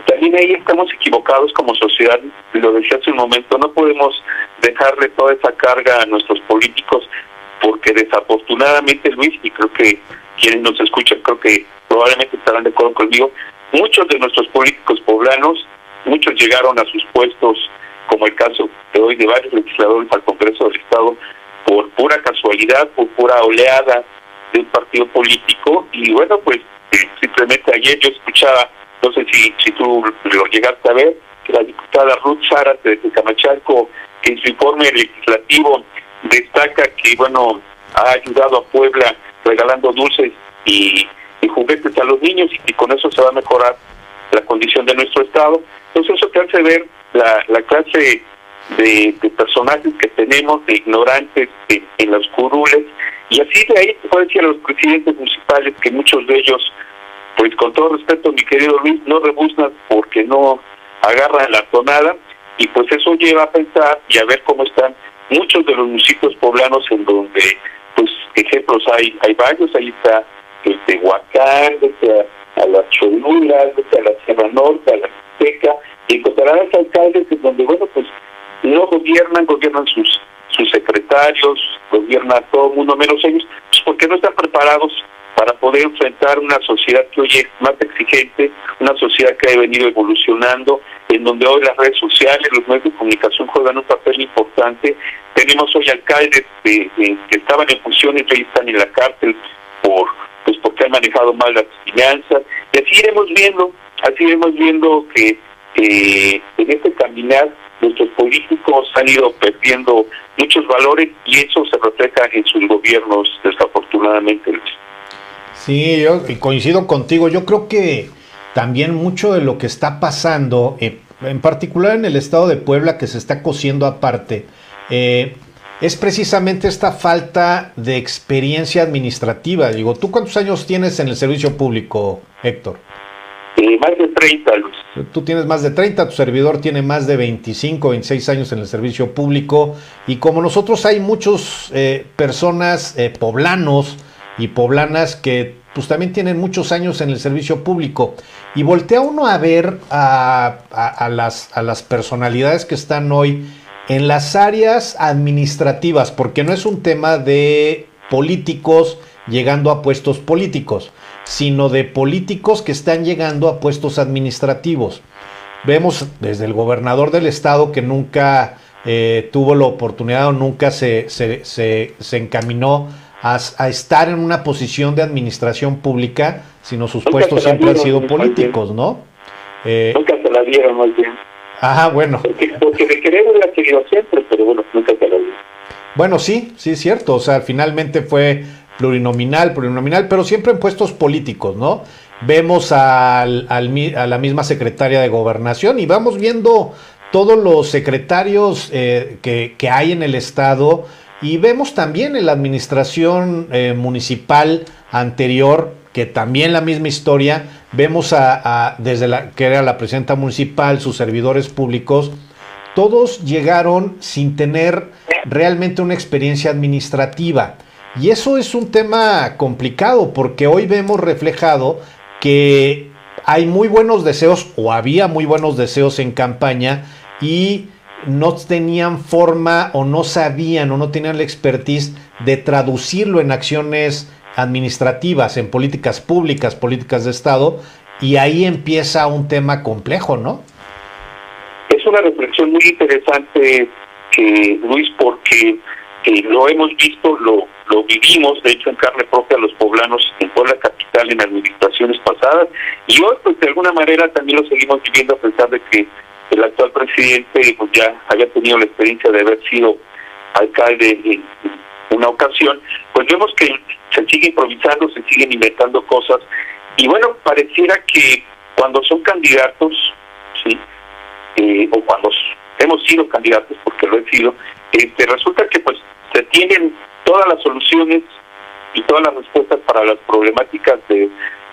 también ahí estamos equivocados como sociedad, lo decía hace un momento, no podemos dejarle toda esa carga a nuestros políticos, porque desafortunadamente, Luis, y creo que quienes nos escuchan, creo que probablemente estarán de acuerdo conmigo, muchos de nuestros políticos poblanos, muchos llegaron a sus puestos, como el caso de hoy de varios legisladores al Congreso del Estado, por pura casualidad, por pura oleada de un partido político. Y bueno, pues simplemente ayer yo escuchaba, no sé si tú lo llegaste a ver, que la diputada Ruth Zárate de Tecamachalco, que en su informe legislativo destaca que, bueno, ha ayudado a Puebla regalando dulces y juguetes a los niños, y que con eso se va a mejorar la condición de nuestro estado. Entonces eso te hace ver la clase de personajes que tenemos, de ignorantes en las curules, y así de ahí se puede decir a los presidentes municipales que muchos de ellos, pues con todo respeto, mi querido Luis, no rebuznan porque no agarran la tonada, y pues eso lleva a pensar y a ver cómo están muchos de los municipios poblanos en donde, pues, ejemplos hay varios. Ahí está el Tehuacán, a las Cholulas, a la Sierra Norte, a la Azteca, y encontrarás alcaldes en donde, bueno, pues no gobiernan sus secretarios, gobierna todo el mundo menos ellos, pues porque no están preparados para poder enfrentar una sociedad que hoy es más exigente, una sociedad que ha venido evolucionando, en donde hoy las redes sociales, los medios de comunicación juegan un papel importante. Tenemos hoy alcaldes que estaban en funciones y hoy están en la cárcel porque han manejado mal las finanzas, y así iremos viendo que en este caminar nuestros políticos han ido perdiendo muchos valores, y eso se refleja en sus gobiernos, desafortunadamente. Sí, yo coincido contigo. Yo creo que también mucho de lo que está pasando, en particular en el estado de Puebla, que se está cociendo aparte, es precisamente esta falta de experiencia administrativa. Digo, ¿tú cuántos años tienes en el servicio público, Héctor? Más de 30, Luis. Tú tienes más de 30, tu servidor tiene más de 25, 26 años en el servicio público, y como nosotros hay muchos personas poblanos y poblanas que pues también tienen muchos años en el servicio público, y voltea uno a ver a las personalidades que están hoy en las áreas administrativas, porque no es un tema de políticos llegando a puestos políticos, sino de políticos que están llegando a puestos administrativos. Vemos desde el gobernador del estado, que nunca tuvo la oportunidad o nunca se encaminó a estar en una posición de administración pública, sino sus puestos siempre han sido políticos, ¿no? Nunca se la dieron, más bien. Ajá, bueno. Porque de querer hubiera querido siempre, pero bueno, nunca se la dieron. Bueno, sí, es cierto. O sea, finalmente fue plurinominal, pero siempre en puestos políticos, ¿no? Vemos a la misma secretaria de Gobernación, y vamos viendo todos los secretarios que hay en el estado, y vemos también en la administración municipal anterior, que también la misma historia. Vemos desde que era la presidenta municipal, sus servidores públicos, todos llegaron sin tener realmente una experiencia administrativa. Y eso es un tema complicado, porque hoy vemos reflejado que hay muy buenos deseos, o había muy buenos deseos en campaña, y no tenían forma, o no sabían, o no tenían la expertise de traducirlo en acciones administrativas, en políticas públicas, políticas de Estado, y ahí empieza un tema complejo, ¿no? Es una reflexión muy interesante, Luis, porque lo hemos visto, lo vivimos, de hecho, en carne propia los poblanos en Puebla Capital en administraciones pasadas, y hoy, pues, de alguna manera también lo seguimos viviendo, a pesar de que el actual presidente pues ya había tenido la experiencia de haber sido alcalde en una ocasión. Pues vemos que se sigue improvisando, se siguen inventando cosas, y bueno, pareciera que cuando son candidatos, sí, o cuando hemos sido candidatos, porque lo he sido, resulta que pues se tienen todas las soluciones y todas las respuestas para las problemáticas de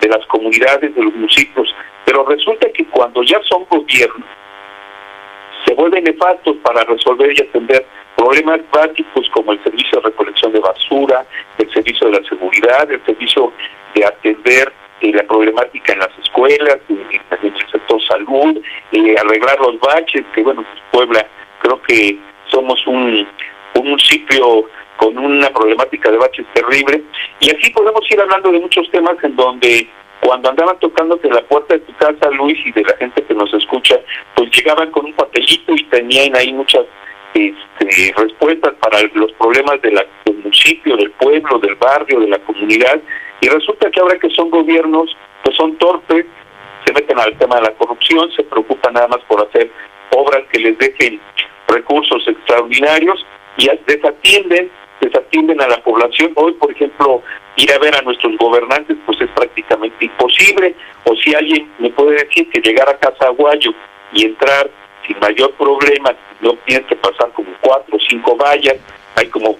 las comunidades, de los municipios, pero resulta que cuando ya son gobierno, se vuelven nefastos para resolver y atender problemas básicos como el servicio de recolección de basura, el servicio de la seguridad, el servicio de atender la problemática en las escuelas, en el sector salud, arreglar los baches, que bueno, pues Puebla, creo que somos un municipio con una problemática de baches terrible, y así podemos ir hablando de muchos temas en donde cuando andaban tocándote la puerta de tu casa, Luis, y de la gente que nos escucha, pues llegaban con un papelito y tenían ahí muchas respuestas para los problemas del municipio, del pueblo, del barrio, de la comunidad, y resulta que ahora que son gobiernos, pues son torpes, se meten al tema de la corrupción, se preocupan nada más por hacer obras que les dejen recursos extraordinarios, y desatienden a la población. Hoy, por ejemplo, ir a ver a nuestros gobernantes pues es prácticamente imposible, o si alguien me puede decir que llegar a Casa Aguayo y entrar sin mayor problema, no tienes que pasar como 4 o 5 vallas, hay como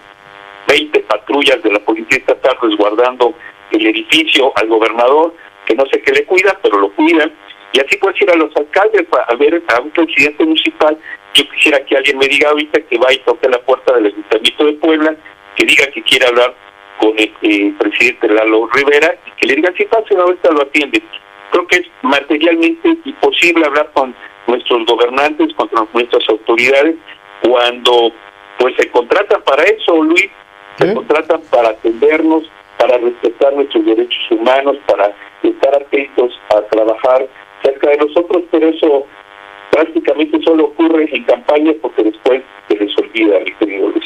20 patrullas de la Policía Estatal resguardando el edificio al gobernador, que no sé qué le cuidan, pero lo cuidan, y así puedes ir a los alcaldes a ver a un presidente municipal. Yo quisiera que alguien me diga ahorita que va y toque la puerta del Ayuntamiento de Puebla, que diga que quiere hablar con el presidente Lalo Rivera, y que le digan si pasa, ahorita lo atiende. Creo que es materialmente imposible hablar con nuestros gobernantes, con nuestras autoridades, cuando pues se contratan para eso, Luis, se contratan para atendernos, para respetar nuestros derechos humanos, para estar atentos a trabajar cerca de nosotros, pero eso prácticamente solo ocurre en campaña porque después se les olvida, mi querido Luis.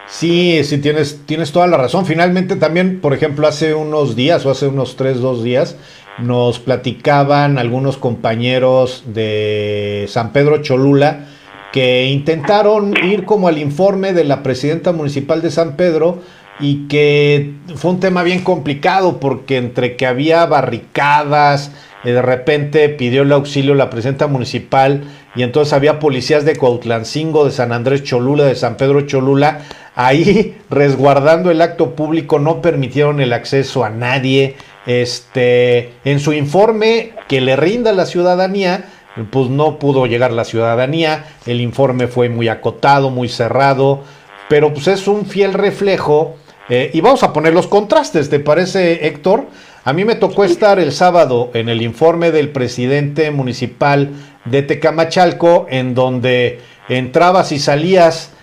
Sí, tienes toda la razón. Finalmente también, por ejemplo, hace unos días o hace unos 2 días, nos platicaban algunos compañeros de San Pedro Cholula que intentaron ir como al informe de la presidenta municipal de San Pedro, y que fue un tema bien complicado porque entre que había barricadas, de repente pidió el auxilio la presidenta municipal y entonces había policías de Cuautlancingo, de San Andrés Cholula, de San Pedro Cholula, ahí resguardando el acto público, no permitieron el acceso a nadie. En su informe que le rinda a la ciudadanía, pues no pudo llegar la ciudadanía, el informe fue muy acotado, muy cerrado, pero pues es un fiel reflejo. Y vamos a poner los contrastes, ¿te parece, Héctor? A mí me tocó estar el sábado en el informe del presidente municipal de Tecamachalco, en donde entrabas y salías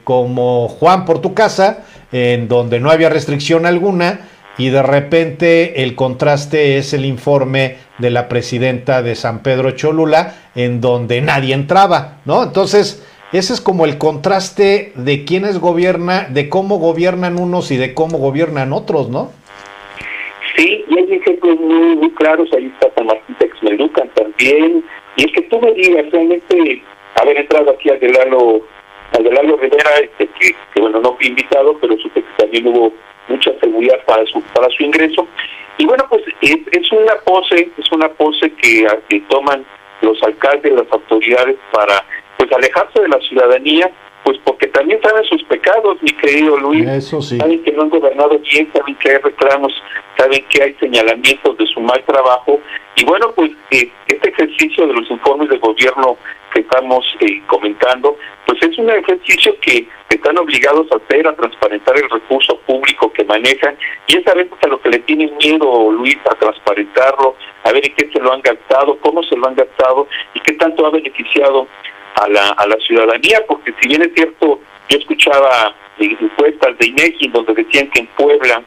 como Juan por tu casa, en donde no había restricción alguna, y de repente el contraste es el informe de la presidenta de San Pedro Cholula, en donde nadie entraba, ¿no? Entonces, ese es como el contraste de quiénes gobiernan, de cómo gobiernan unos y de cómo gobiernan otros, ¿no? Sí, y hay ejemplos muy claros. Ahí está San Martín Texmelucan también. Y es que tú me digas, realmente, haber entrado aquí al de Lalo Rivera, que bueno, no fui invitado, pero supe que también hubo mucha seguridad para su ingreso. Y bueno, pues es una pose que toman los alcaldes, las autoridades para pues alejarse de la ciudadanía, pues porque también saben sus pecados, mi querido Luis. Eso sí. Saben que no han gobernado bien, saben que hay reclamos, saben que hay señalamientos de su mal trabajo. Y bueno, pues este ejercicio de los informes de gobierno que estamos comentando, pues es un ejercicio que están obligados a hacer, a transparentar el recurso público que manejan, y es a veces a lo que le tienen miedo, Luis, a transparentarlo, a ver en qué se lo han gastado, cómo se lo han gastado y qué tanto ha beneficiado a la ciudadanía, porque si bien es cierto, yo escuchaba encuestas de INEGI donde decían que en Puebla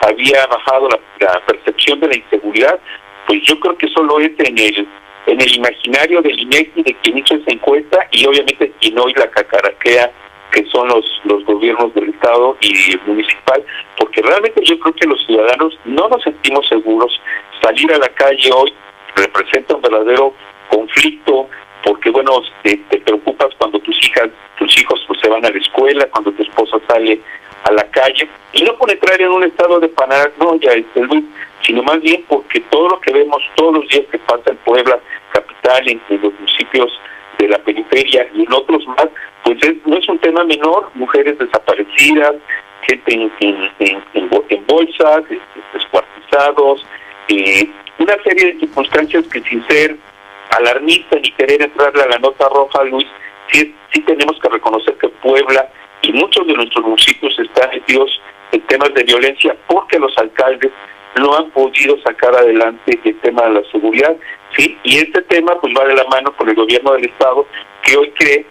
había bajado la percepción de la inseguridad, pues yo creo que solo es en el imaginario del INEGI, de quien hizo esa encuesta, y obviamente quien hoy la cacaraquea, que son los gobiernos del estado y municipal, porque realmente yo creo que los ciudadanos no nos sentimos seguros. Salir a la calle hoy representa un verdadero conflicto, porque bueno, te preocupas cuando tus hijos pues se van a la escuela, cuando tu esposa sale a la calle, y no por entrar en un estado de paranoia, Luis, sino más bien porque todo lo que vemos todos los días que pasa en Puebla capital, en los municipios de la periferia y en otros más, pues no es un tema menor. Mujeres desaparecidas, gente en bolsas, descuartizados, una serie de circunstancias que, sin ser alarmista ni querer entrarle a la nota roja, Luis, sí tenemos que reconocer que Puebla y muchos de nuestros municipios están metidos en temas de violencia porque los alcaldes no han podido sacar adelante el tema de la seguridad, ¿sí? Y este tema pues va de la mano con el gobierno del estado, que hoy cree,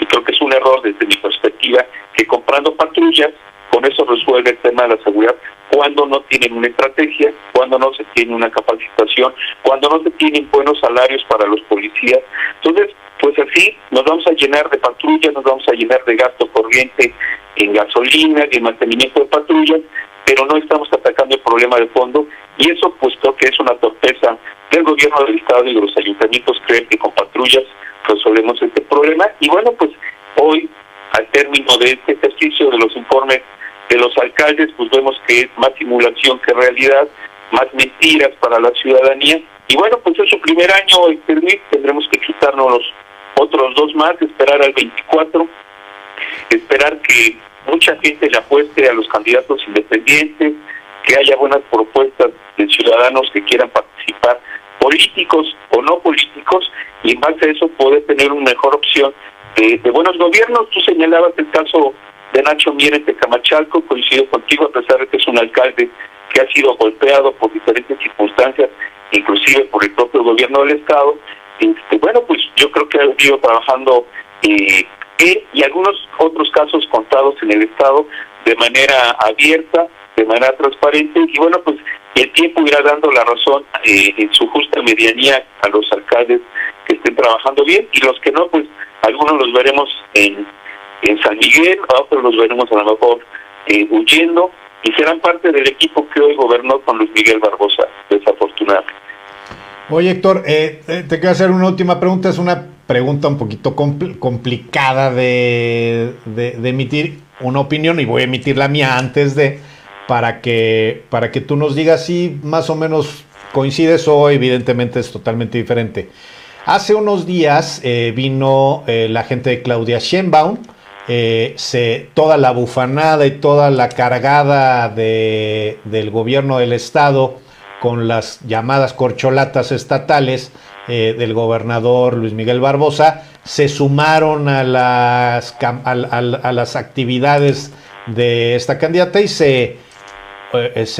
y creo que es un error desde mi perspectiva, que comprando patrullas con eso resuelve el tema de la seguridad, cuando no tienen una estrategia, cuando no se tiene una capacitación, cuando no se tienen buenos salarios para los policías. Entonces, pues así nos vamos a llenar de patrullas, nos vamos a llenar de gasto corriente en gasolina y en mantenimiento de patrullas, pero no estamos atacando el problema de fondo, y eso pues creo que es una torpeza del gobierno del estado y de los ayuntamientos, creer que con patrullas resolvemos este problema. Y bueno, pues hoy, al término de este ejercicio de los informes de los alcaldes, pues vemos que es más simulación que realidad, más mentiras para la ciudadanía. Y bueno, pues es su primer año, Luis, tendremos que chutarnos los otros 2 más, esperar al 24, esperar que mucha gente le apueste a los candidatos independientes, que haya buenas propuestas de ciudadanos que quieran participar, políticos o no políticos, y en base a eso poder tener una mejor opción de buenos gobiernos. Tú señalabas el caso de Nacho Mier en Tecamachalco, coincido contigo, a pesar de que es un alcalde que ha sido golpeado por diferentes circunstancias, inclusive por el propio gobierno del estado. Bueno, pues yo creo que ha ido trabajando él y algunos otros casos contados en el estado de manera abierta, de manera transparente, y bueno, pues el tiempo irá dando la razón en su justa medianía a los alcaldes que estén trabajando bien, y los que no, pues algunos los veremos en San Miguel, a otros los veremos a lo mejor huyendo, y serán parte del equipo que hoy gobernó con Luis Miguel Barbosa, desafortunadamente. Oye, Héctor, te quiero hacer una última pregunta. Es una pregunta un poquito complicada de emitir una opinión, y voy a emitir la mía antes para que tú nos digas si más o menos coincides o evidentemente es totalmente diferente. Hace unos días vino la gente de Claudia Sheinbaum, toda la bufanada y toda la cargada del gobierno del estado con las llamadas corcholatas estatales del gobernador Luis Miguel Barbosa, se sumaron a las actividades de esta candidata, y se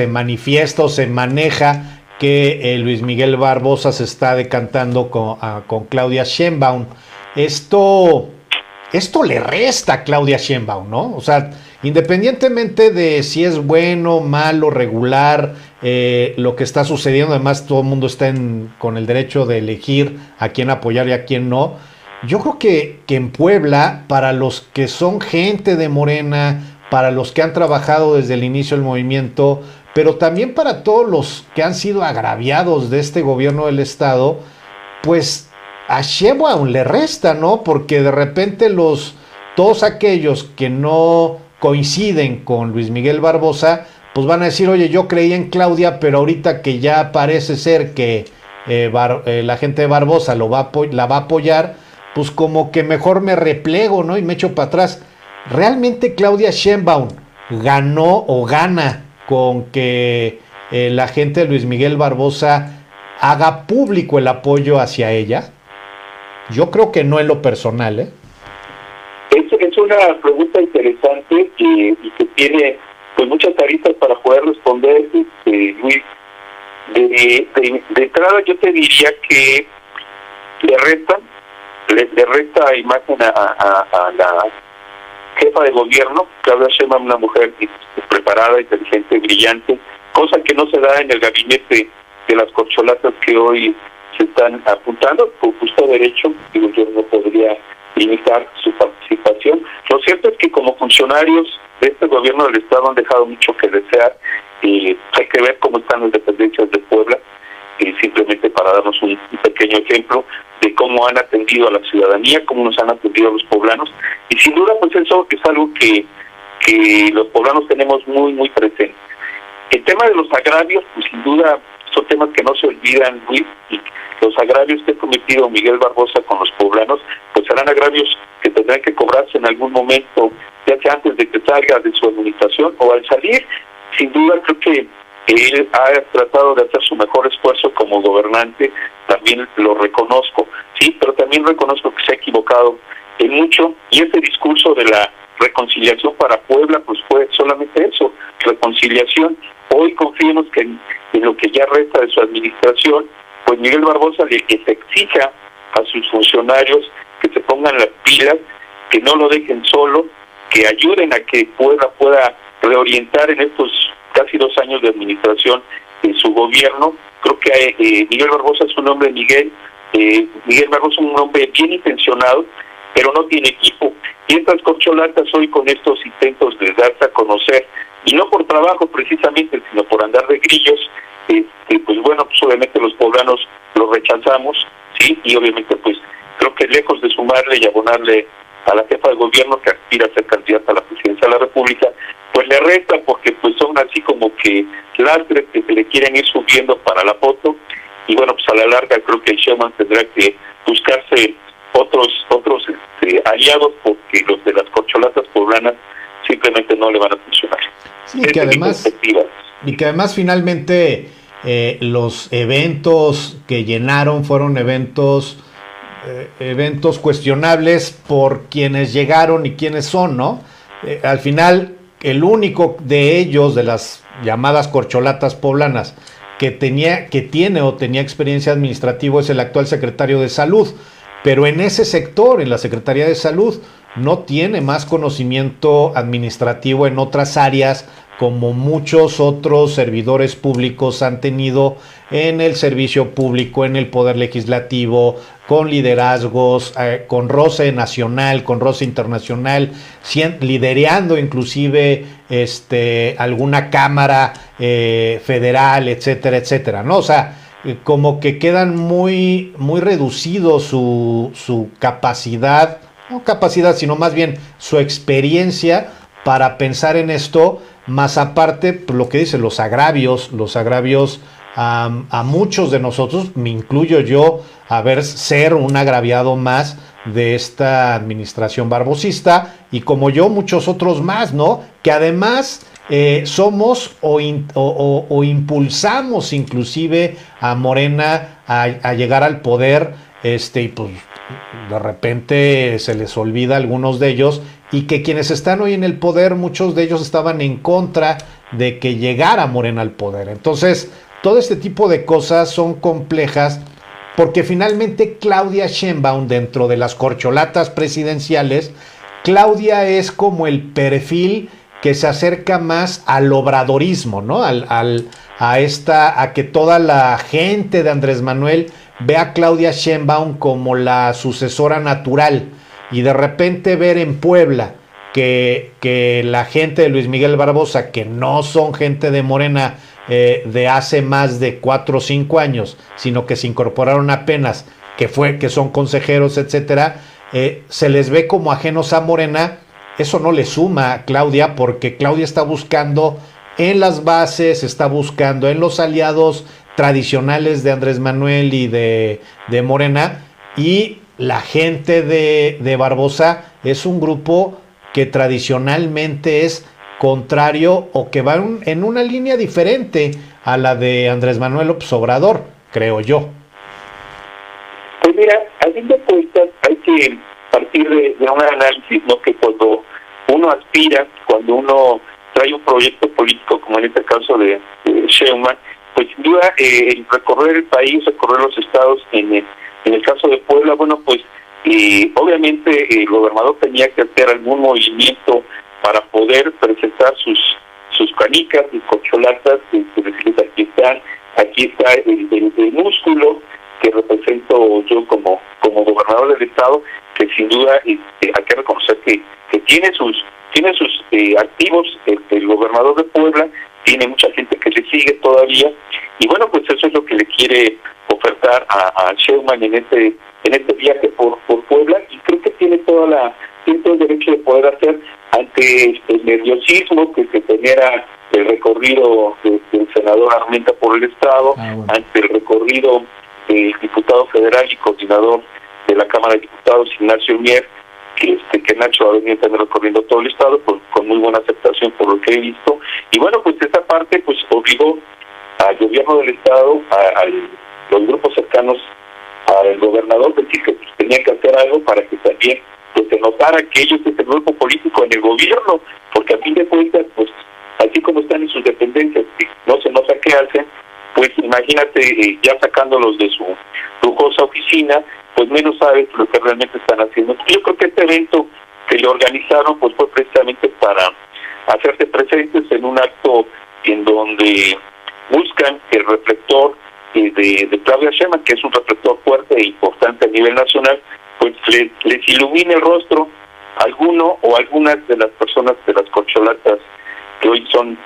manifiesta o se maneja que Luis Miguel Barbosa se está decantando con Claudia Sheinbaum. Esto le resta a Claudia Sheinbaum, ¿no? O sea, independientemente de si es bueno, malo, regular, lo que está sucediendo, además todo el mundo está con el derecho de elegir a quién apoyar y a quién no. Yo creo que en Puebla, para los que son gente de Morena, para los que han trabajado desde el inicio del movimiento, pero también para todos los que han sido agraviados de este gobierno del estado, pues a Sheinbaum le resta, ¿no? Porque de repente todos aquellos que no coinciden con Luis Miguel Barbosa, pues van a decir, oye, yo creía en Claudia, pero ahorita que ya parece ser que la gente de Barbosa la va a apoyar, pues como que mejor me replego, ¿no? Y me echo para atrás. ¿Realmente Claudia Sheinbaum ganó o gana con que la gente de Luis Miguel Barbosa haga público el apoyo hacia ella? Yo creo que no en lo personal, ¿eh? Es una pregunta interesante y que tiene pues muchas aristas para poder responder, Luis. De entrada yo te diría que le resta imagen a la jefa de gobierno, Claudia Sheinbaum, una mujer preparada, inteligente, brillante, cosa que no se da en el gabinete de las corcholatas que hoy se están apuntando con justo derecho. Digo, yo no podría limitar su participación. Lo cierto es que como funcionarios de este gobierno del estado han dejado mucho que desear. Hay que ver cómo están las dependencias de Puebla, simplemente para darnos un pequeño ejemplo de cómo han atendido a la ciudadanía, cómo nos han atendido a los poblanos, y sin duda pues eso es algo que los poblanos tenemos muy muy presente. El tema de los agravios, pues sin duda son temas que no se olvidan, Luis, y los agravios que ha cometido Miguel Barbosa con los poblanos, pues serán agravios que tendrán que cobrarse en algún momento, ya sea antes de que salga de su administración o al salir. Sin duda creo que él ha tratado de hacer su mejor esfuerzo como gobernante, también lo reconozco, sí, pero también reconozco que se ha equivocado en mucho, y ese discurso de la reconciliación para Puebla, pues fue solamente eso, reconciliación. Hoy confiemos que en lo que ya resta de su administración, pues Miguel Barbosa le exija a sus funcionarios que se pongan las pilas, que no lo dejen solo, que ayuden a que Puebla pueda reorientar en estos casi 2 años de administración en su gobierno. Creo que Miguel Barbosa es un hombre, Miguel Barbosa es un hombre bien intencionado, pero no tiene equipo. Y estas corcholatas hoy con estos intentos de darse a conocer, y no por trabajo precisamente, sino por andar de grillos, pues bueno, pues obviamente los poblanos los rechazamos, sí, y obviamente pues creo que lejos de sumarle y abonarle a la jefa de gobierno que aspira a ser candidata a la presidencia de la República, pues le resta porque pues son así como que lastres que se le quieren ir subiendo para la foto, y bueno, pues a la larga creo que Sheinbaum tendrá que buscarse otros aliados, porque los de las corcholatas poblanas simplemente no le van a funcionar. Sí, que además finalmente los eventos que llenaron fueron eventos cuestionables por quienes llegaron y quienes son, ¿no? Al final, el único de ellos, de las llamadas corcholatas poblanas, que tiene o tenía experiencia administrativa es el actual secretario de Salud, pero en ese sector, en la Secretaría de Salud, no tiene más conocimiento administrativo en otras áreas como muchos otros servidores públicos han tenido en el servicio público, en el poder legislativo, con liderazgos, con roce nacional, con roce internacional, liderando inclusive alguna cámara federal, etcétera, etcétera, ¿no? O sea, como que quedan muy, muy reducidos su capacidad, no capacidad, sino más bien su experiencia para pensar en esto, más aparte, lo que dicen los agravios a muchos de nosotros, me incluyo yo, ser un agraviado más de esta administración barbosista, y como yo, muchos otros más, ¿no? Que además somos o impulsamos inclusive a Morena a llegar al poder, y pues de repente se les olvida a algunos de ellos, y que quienes están hoy en el poder, muchos de ellos estaban en contra de que llegara Morena al poder. Entonces, todo este tipo de cosas son complejas, porque finalmente Claudia Sheinbaum, dentro de las corcholatas presidenciales, Claudia es como el perfil que se acerca más al obradorismo, ¿no? A que toda la gente de Andrés Manuel ve a Claudia Sheinbaum como la sucesora natural, y de repente ver en Puebla que la gente de Luis Miguel Barbosa, que no son gente de Morena de hace más de 4 o 5 años, sino que se incorporaron apenas, que son consejeros, etcétera, se les ve como ajenos a Morena. Eso no le suma a Claudia, porque Claudia está buscando en las bases, está buscando en los aliados tradicionales de Andrés Manuel y de Morena, y la gente de Barbosa es un grupo que tradicionalmente es contrario o que va en una línea diferente a la de Andrés Manuel López Obrador, creo yo. Pues mira, a fin de cuentas hay que partir de un análisis, ¿no? Que cuando uno aspira, cuando uno trae un proyecto político, como en este caso de Sheinbaum, pues sin duda el recorrer el país, recorrer los estados, en el caso de Puebla, bueno, pues obviamente el gobernador tenía que hacer algún movimiento para poder presentar sus canicas y corcholatas, aquí está el músculo que represento yo como gobernador del estado, que sin duda hay que reconocer que tiene sus activos. El gobernador de Puebla tiene mucha gente que le sigue todavía, y bueno, pues eso es lo que le quiere ofertar a Sheinbaum en este viaje por Puebla, y creo que tiene todo el derecho de poder hacer ante el nerviosismo que se genera el recorrido del senador Armenta por el estado, ante el recorrido del diputado federal y coordinador de la Cámara de Diputados, Ignacio Mier, que Nacho va a venir también recorriendo todo el estado con muy buena aceptación por lo que he visto. Y bueno, pues esta parte pues obligó al gobierno del estado, a los grupos cercanos al gobernador, decir que pues, tenía que hacer algo para que también pues, se notara que ellos es el grupo político en el gobierno, porque a fin de cuentas, pues así como están en sus dependencias, no se nota qué hacen, pues imagínate ya sacándolos de su lujosa oficina, pues menos sabes lo que realmente están haciendo. Yo creo que este evento que le organizaron pues fue precisamente para hacerse presentes en un acto en donde buscan el reflector de Claudia Sheinbaum, que es un reflector fuerte e importante a nivel nacional, pues les ilumine el rostro a alguno o algunas de las personas de las corcholatas que hoy son,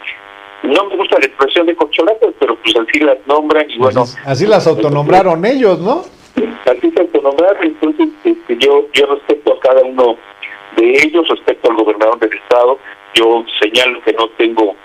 no me gusta la expresión de corcholatas, pero pues así las nombran, y bueno, así las autonombraron ellos, ¿no? Así se autonombraron. Entonces yo respeto a cada uno de ellos, respeto al gobernador del estado, yo señalo que no tengo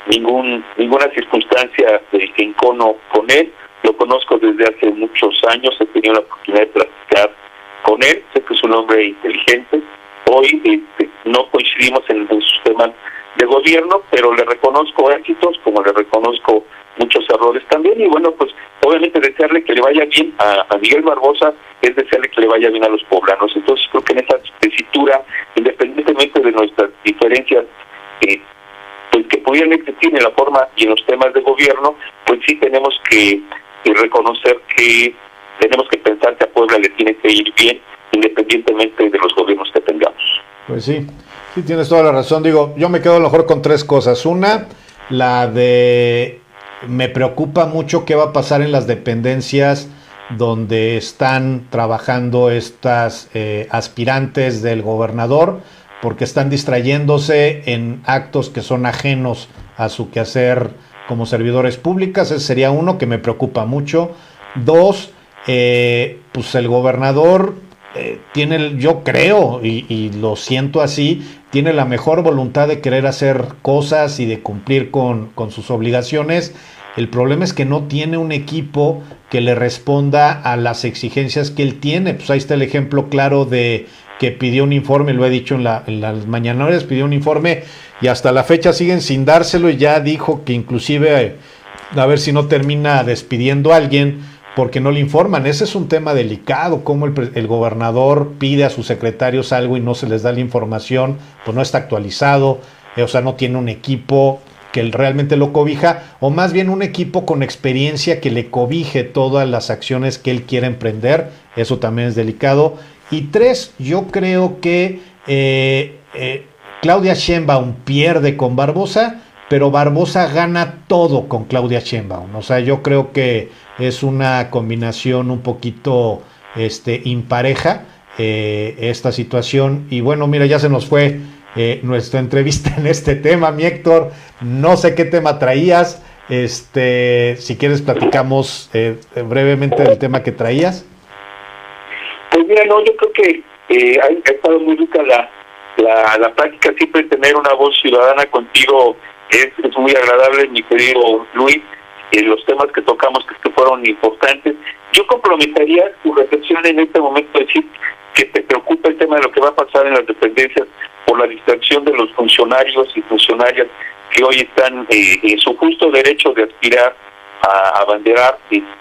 ninguna circunstancia de encono con él. Lo conozco desde hace muchos años, he tenido la oportunidad de platicar con él, sé que es un hombre inteligente. Hoy no coincidimos en sus temas de gobierno, pero le reconozco éxitos, como le reconozco muchos errores también, y bueno, pues obviamente desearle que le vaya bien a Miguel Barbosa es desearle que le vaya bien a los poblanos. Entonces creo que en esa tesitura, independientemente de nuestras diferencias pues que pudieran existir en la forma y en los temas de gobierno, pues sí tenemos que reconocer que tenemos que pensar que a Puebla le tiene que ir bien, independientemente de los gobiernos que tengamos. Pues sí, sí tienes toda la razón. Digo, yo me quedo a lo mejor con tres cosas. Una, la de me preocupa mucho qué va a pasar en las dependencias donde están trabajando estas aspirantes del gobernador, porque están distrayéndose en actos que son ajenos a su quehacer como servidores públicas. Ese sería uno que me preocupa mucho. Dos, pues el gobernador tiene, yo creo, y lo siento así, tiene la mejor voluntad de querer hacer cosas y de cumplir con sus obligaciones. El problema es que no tiene un equipo que le responda a las exigencias que él tiene. Pues ahí está el ejemplo claro de que pidió un informe, lo he dicho en las mañaneras, pidió un informe y hasta la fecha siguen sin dárselo, y ya dijo que inclusive a ver si no termina despidiendo a alguien porque no le informan. Ese es un tema delicado, como el gobernador pide a sus secretarios algo y no se les da la información, pues no está actualizado, o sea, no tiene un equipo que realmente lo cobija, o más bien un equipo con experiencia que le cobije todas las acciones que él quiere emprender. Eso también es delicado. Y tres, yo creo que Claudia Sheinbaum pierde con Barbosa, pero Barbosa gana todo con Claudia Sheinbaum. O sea, yo creo que es una combinación un poquito impareja esta situación. Y bueno, mira, ya se nos fue nuestra entrevista en este tema, mi Héctor. No sé qué tema traías. Si quieres platicamos brevemente del tema que traías. Pues mira, no, yo creo que ha estado muy rica la práctica. Siempre tener una voz ciudadana contigo es muy agradable, mi querido Luis. Los temas que tocamos que fueron importantes. Yo comprometería tu reflexión en este momento, decir que te preocupa el tema de lo que va a pasar en las dependencias por la distracción de los funcionarios y funcionarias que hoy están en su justo derecho de aspirar a abanderar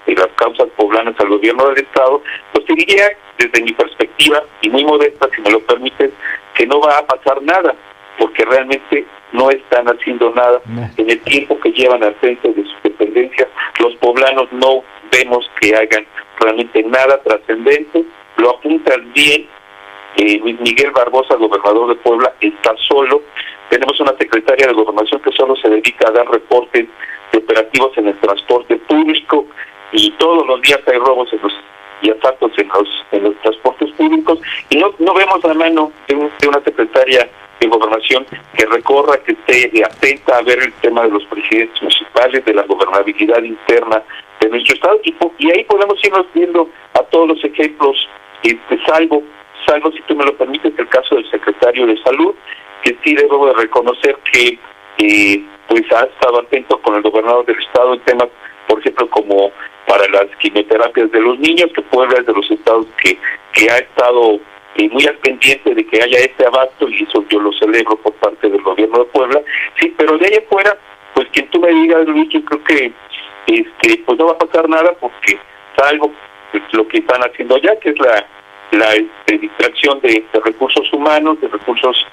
las causas poblanas al gobierno del Estado. Pues te diría, desde mi perspectiva, y muy modesta, si me lo permites, que no va a pasar nada, porque realmente no están haciendo nada. En el tiempo que llevan al frente de sus dependencias, los poblanos no vemos que hagan realmente nada trascendente. Lo apuntan bien. Miguel Barbosa, gobernador de Puebla, está solo. Tenemos una secretaria de Gobernación que solo se dedica a dar reportes de operativos en el transporte público, y todos los días hay robos y asaltos en los transportes públicos, y no vemos la mano de una secretaria de Gobernación que recorra, que esté atenta a ver el tema de los presidentes municipales, de la gobernabilidad interna de nuestro estado, y ahí podemos irnos viendo a todos los ejemplos, salvo si tú me lo permites, el caso del secretario de Salud, que sí debo de reconocer que pues ha estado atento con el gobernador del estado en temas, por ejemplo, como para las quimioterapias de los niños, que Puebla es de los estados que ha estado muy al pendiente de que haya este abasto, y eso yo lo celebro por parte del gobierno de Puebla. Sí, pero de ahí afuera, pues quien tú me digas, Luis, yo creo que pues no va a pasar nada, porque salvo pues, lo que están haciendo allá, que es la distracción de recursos humanos, de recursos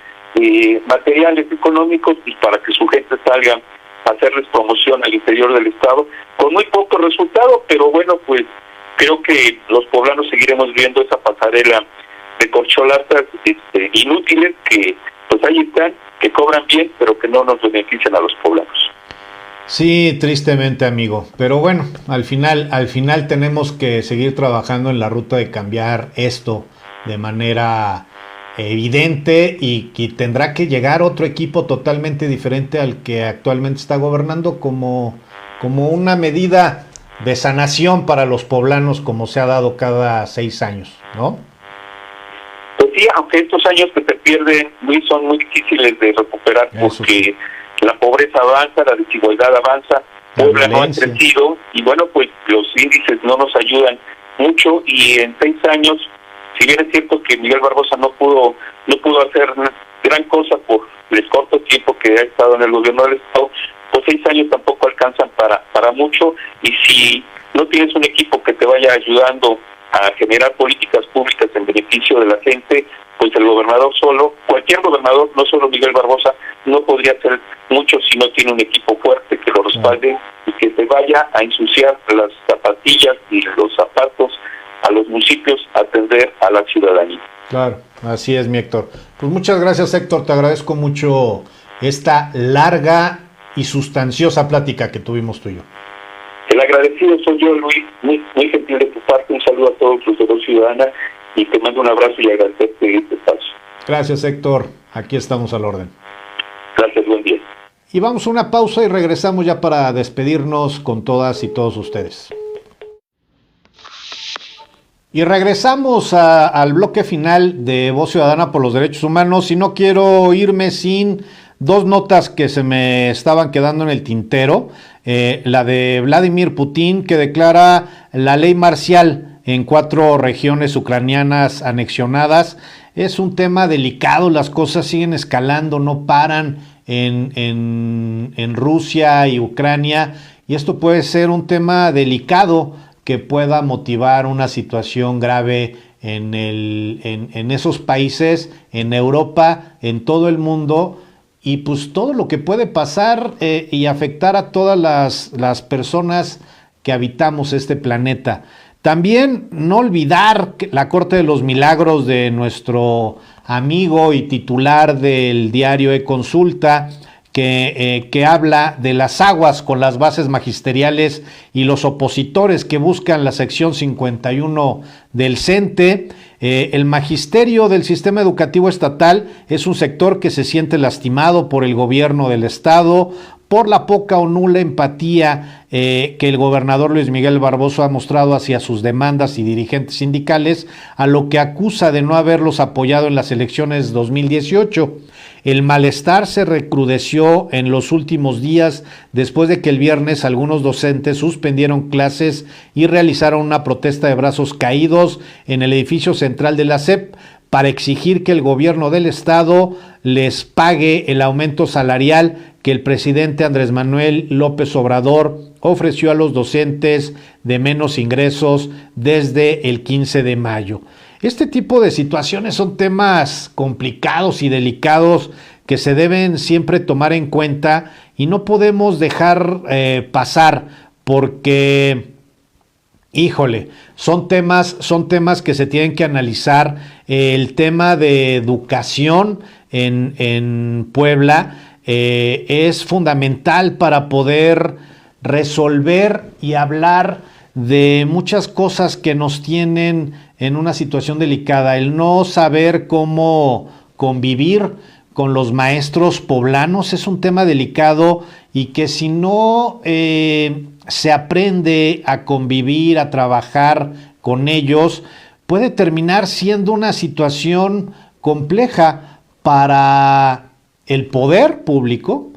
materiales, económicos, y para que su gente salga a hacerles promoción al interior del estado, con muy poco resultado. Pero bueno, pues creo que los poblanos seguiremos viendo esa pasarela de corcholatas inútiles que pues ahí están, que cobran bien, pero que no nos benefician a los poblanos. Sí, tristemente, amigo, pero bueno, al final tenemos que seguir trabajando en la ruta de cambiar esto de manera evidente, y tendrá que llegar otro equipo totalmente diferente al que actualmente está gobernando, como una medida de sanación para los poblanos, como se ha dado cada 6 años, ¿no? Pues sí, aunque estos años que se pierden, Luis, son muy difíciles de recuperar porque la pobreza avanza, la desigualdad avanza, Puebla no ha crecido y bueno, pues los índices no nos ayudan mucho y en 6 años, si bien es cierto que Miguel Barbosa no pudo hacer gran cosa por el corto tiempo que ha estado en el gobierno del estado, pues 6 años tampoco alcanzan para mucho y si no tienes un equipo que te vaya ayudando a generar políticas públicas en beneficio de la gente, pues el gobernador solo, cualquier gobernador, no solo Miguel Barbosa, no podría hacer mucho si no tiene un equipo fuerte que lo respalde y que se vaya a ensuciar las zapatillas y los zapatos a los municipios a atender a la ciudadanía. Claro, así es, mi Héctor. Pues muchas gracias, Héctor, te agradezco mucho esta larga y sustanciosa plática que tuvimos tú y yo. El agradecido soy yo, Luis, muy gentil de tu parte, un saludo a todos los de Voz Ciudadana y te mando un abrazo y agradecerte este espacio. Gracias, Héctor, aquí estamos al orden. Gracias, buen día. Y vamos a una pausa y regresamos ya para despedirnos con todas y todos ustedes. Y regresamos al bloque final de Voz Ciudadana por los Derechos Humanos y no quiero irme sin dos notas que se me estaban quedando en el tintero. La de Vladimir Putin, que declara la ley marcial en 4 regiones ucranianas anexionadas. Es un tema delicado, las cosas siguen escalando, no paran en Rusia y Ucrania, y esto puede ser un tema delicado que pueda motivar una situación grave en esos países, en Europa, en todo el mundo, y pues todo lo que puede pasar y afectar a todas las personas que habitamos este planeta. También no olvidar la Corte de los Milagros de nuestro amigo y titular del diario eConsulta, que habla de las aguas con las bases magisteriales y los opositores que buscan la sección 51 del CENTE. El magisterio del sistema educativo estatal es un sector que se siente lastimado por el gobierno del estado, por la poca o nula empatía que el gobernador Luis Miguel Barbosa ha mostrado hacia sus demandas y dirigentes sindicales, a lo que acusa de no haberlos apoyado en las elecciones 2018. El malestar se recrudeció en los últimos días después de que el viernes algunos docentes suspendieron clases y realizaron una protesta de brazos caídos en el edificio central de la SEP para exigir que el gobierno del estado les pague el aumento salarial que el presidente Andrés Manuel López Obrador ofreció a los docentes de menos ingresos desde el 15 de mayo. Este tipo de situaciones son temas complicados y delicados que se deben siempre tomar en cuenta y no podemos dejar pasar porque, híjole, son temas que se tienen que analizar. El tema de educación en Puebla es fundamental para poder resolver y hablar de muchas cosas que nos tienen en una situación delicada. El no saber cómo convivir con los maestros poblanos es un tema delicado y que si no se aprende a convivir, a trabajar con ellos, puede terminar siendo una situación compleja para el poder público,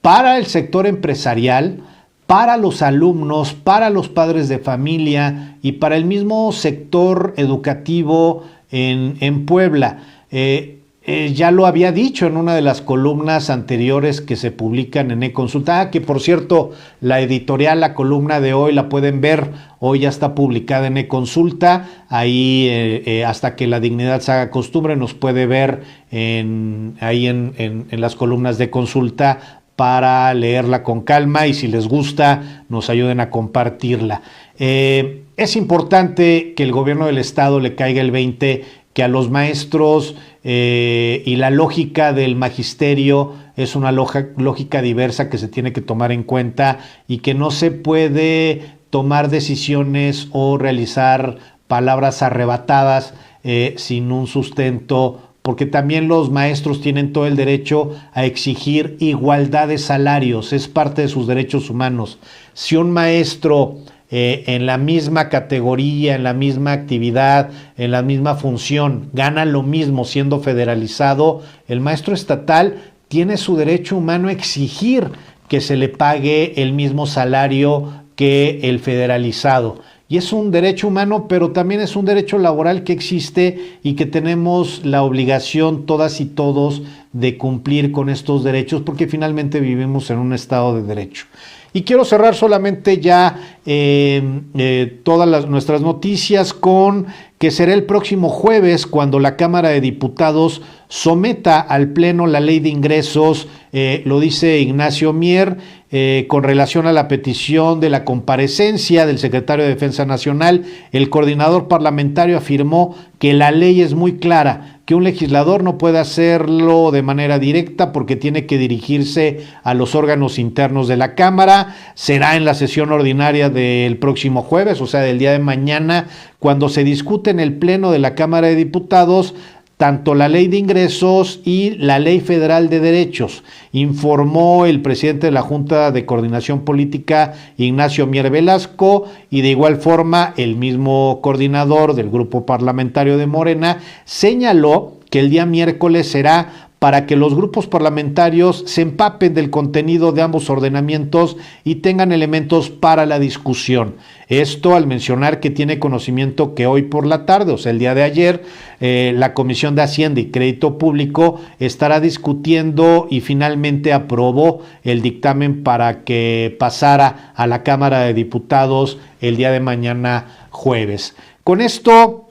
para el sector empresarial, para los alumnos, para los padres de familia y para el mismo sector educativo en Puebla. Ya lo había dicho en una de las columnas anteriores que se publican en eConsulta, que por cierto, la editorial, la columna de hoy la pueden ver, hoy ya está publicada en eConsulta, ahí hasta que la dignidad se haga costumbre nos puede ver ahí en las columnas de Consulta para leerla con calma y si les gusta nos ayuden a compartirla. Es importante que el gobierno del estado le caiga el 20, que a los maestros y la lógica del magisterio es una lógica diversa que se tiene que tomar en cuenta y que no se puede tomar decisiones o realizar palabras arrebatadas sin un sustento, porque también los maestros tienen todo el derecho a exigir igualdad de salarios, es parte de sus derechos humanos. Si un maestro en la misma categoría, en la misma actividad, en la misma función, gana lo mismo siendo federalizado, el maestro estatal tiene su derecho humano a exigir que se le pague el mismo salario que el federalizado. Y es un derecho humano, pero también es un derecho laboral que existe y que tenemos la obligación todas y todos de cumplir con estos derechos, porque finalmente vivimos en un estado de derecho. Y quiero cerrar solamente ya todas nuestras noticias con que será el próximo jueves cuando la Cámara de Diputados someta al Pleno la ley de ingresos, lo dice Ignacio Mier, con relación a la petición de la comparecencia del secretario de Defensa Nacional. El coordinador parlamentario afirmó que la ley es muy clara, que un legislador no puede hacerlo de manera directa porque tiene que dirigirse a los órganos internos de la Cámara. Será en la sesión ordinaria del próximo jueves, o sea, del día de mañana, cuando se discute en el Pleno de la Cámara de Diputados tanto la ley de ingresos y la ley federal de derechos, informó el presidente de la Junta de Coordinación Política, Ignacio Mier Velasco, y de igual forma el mismo coordinador del grupo parlamentario de Morena señaló que el día miércoles será para que los grupos parlamentarios se empapen del contenido de ambos ordenamientos y tengan elementos para la discusión. Esto al mencionar que tiene conocimiento que hoy por la tarde, o sea, el día de ayer, la Comisión de Hacienda y Crédito Público estará discutiendo y finalmente aprobó el dictamen para que pasara a la Cámara de Diputados el día de mañana jueves. Con esto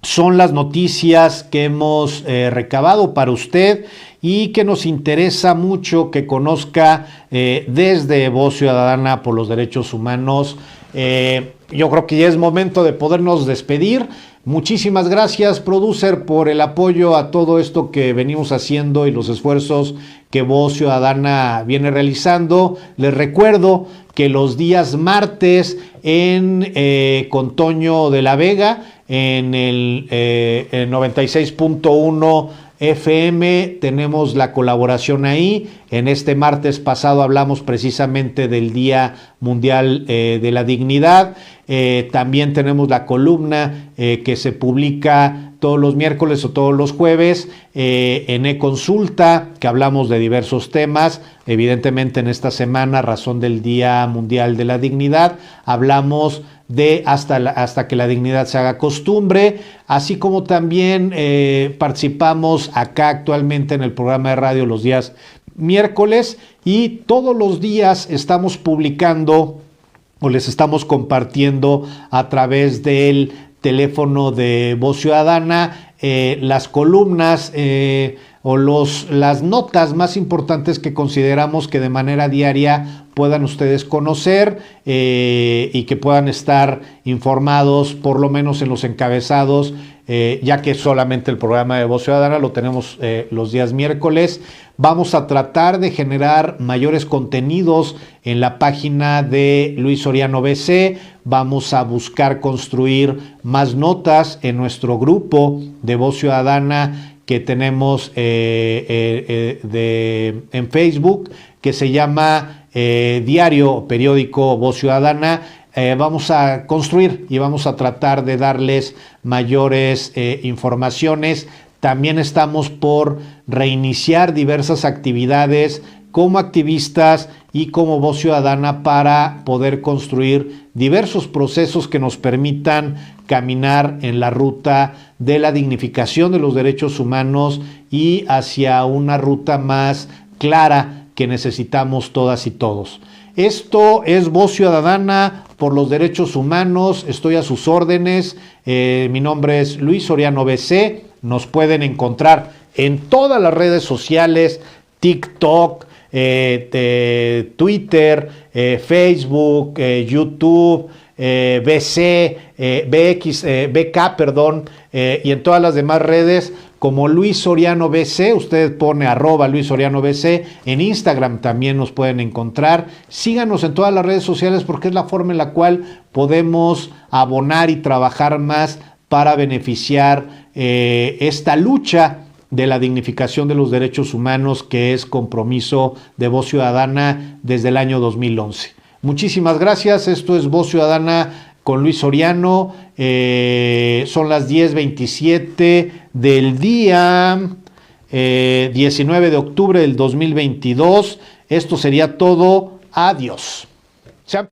son las noticias que hemos recabado para usted y que nos interesa mucho que conozca desde Voz Ciudadana por los Derechos Humanos. Yo creo que ya es momento de podernos despedir. Muchísimas gracias, producer, por el apoyo a todo esto que venimos haciendo y los esfuerzos que Voz Ciudadana viene realizando. Les recuerdo que los días martes con Toño de la Vega, en el 96.1 FM, tenemos la colaboración ahí. En este martes pasado hablamos precisamente del Día Mundial de la Dignidad. También tenemos la columna que se publica todos los miércoles o todos los jueves en eConsulta, que hablamos de diversos temas. Evidentemente en esta semana, a razón del Día Mundial de la Dignidad, hablamos de hasta que la dignidad se haga costumbre, así como también participamos acá actualmente en el programa de radio los días miércoles, y todos los días estamos publicando o les estamos compartiendo a través del teléfono de Voz Ciudadana las columnas o las notas más importantes que consideramos que de manera diaria puedan ustedes conocer y que puedan estar informados, por lo menos en los encabezados, ya que solamente el programa de Voz Ciudadana lo tenemos los días miércoles. Vamos a tratar de generar mayores contenidos en la página de Luis Soriano BC. Vamos a buscar construir más notas en nuestro grupo de Voz Ciudadana que tenemos en Facebook, que se llama Diario o Periódico Voz Ciudadana. Vamos a construir y vamos a tratar de darles mayores informaciones. También estamos por reiniciar diversas actividades como activistas y como Voz Ciudadana para poder construir diversos procesos que nos permitan caminar en la ruta de la dignificación de los derechos humanos y hacia una ruta más clara que necesitamos todas y todos. Esto es Voz Ciudadana por los Derechos Humanos. Estoy a sus órdenes. Mi nombre es Luis Soriano BC. Nos pueden encontrar en todas las redes sociales, TikTok, Twitter, Facebook, YouTube, BK, y en todas las demás redes como Luis Soriano BC. Usted pone @Luis Soriano BC. En Instagram también nos pueden encontrar. Síganos en todas las redes sociales porque es la forma en la cual podemos abonar y trabajar más para beneficiar esta lucha de la dignificación de los derechos humanos, que es compromiso de Voz Ciudadana desde el año 2011. Muchísimas gracias. Esto es Voz Ciudadana con Luis Soriano. Son las 10:27 del día 19 de octubre del 2022. Esto sería todo. Adiós. Sean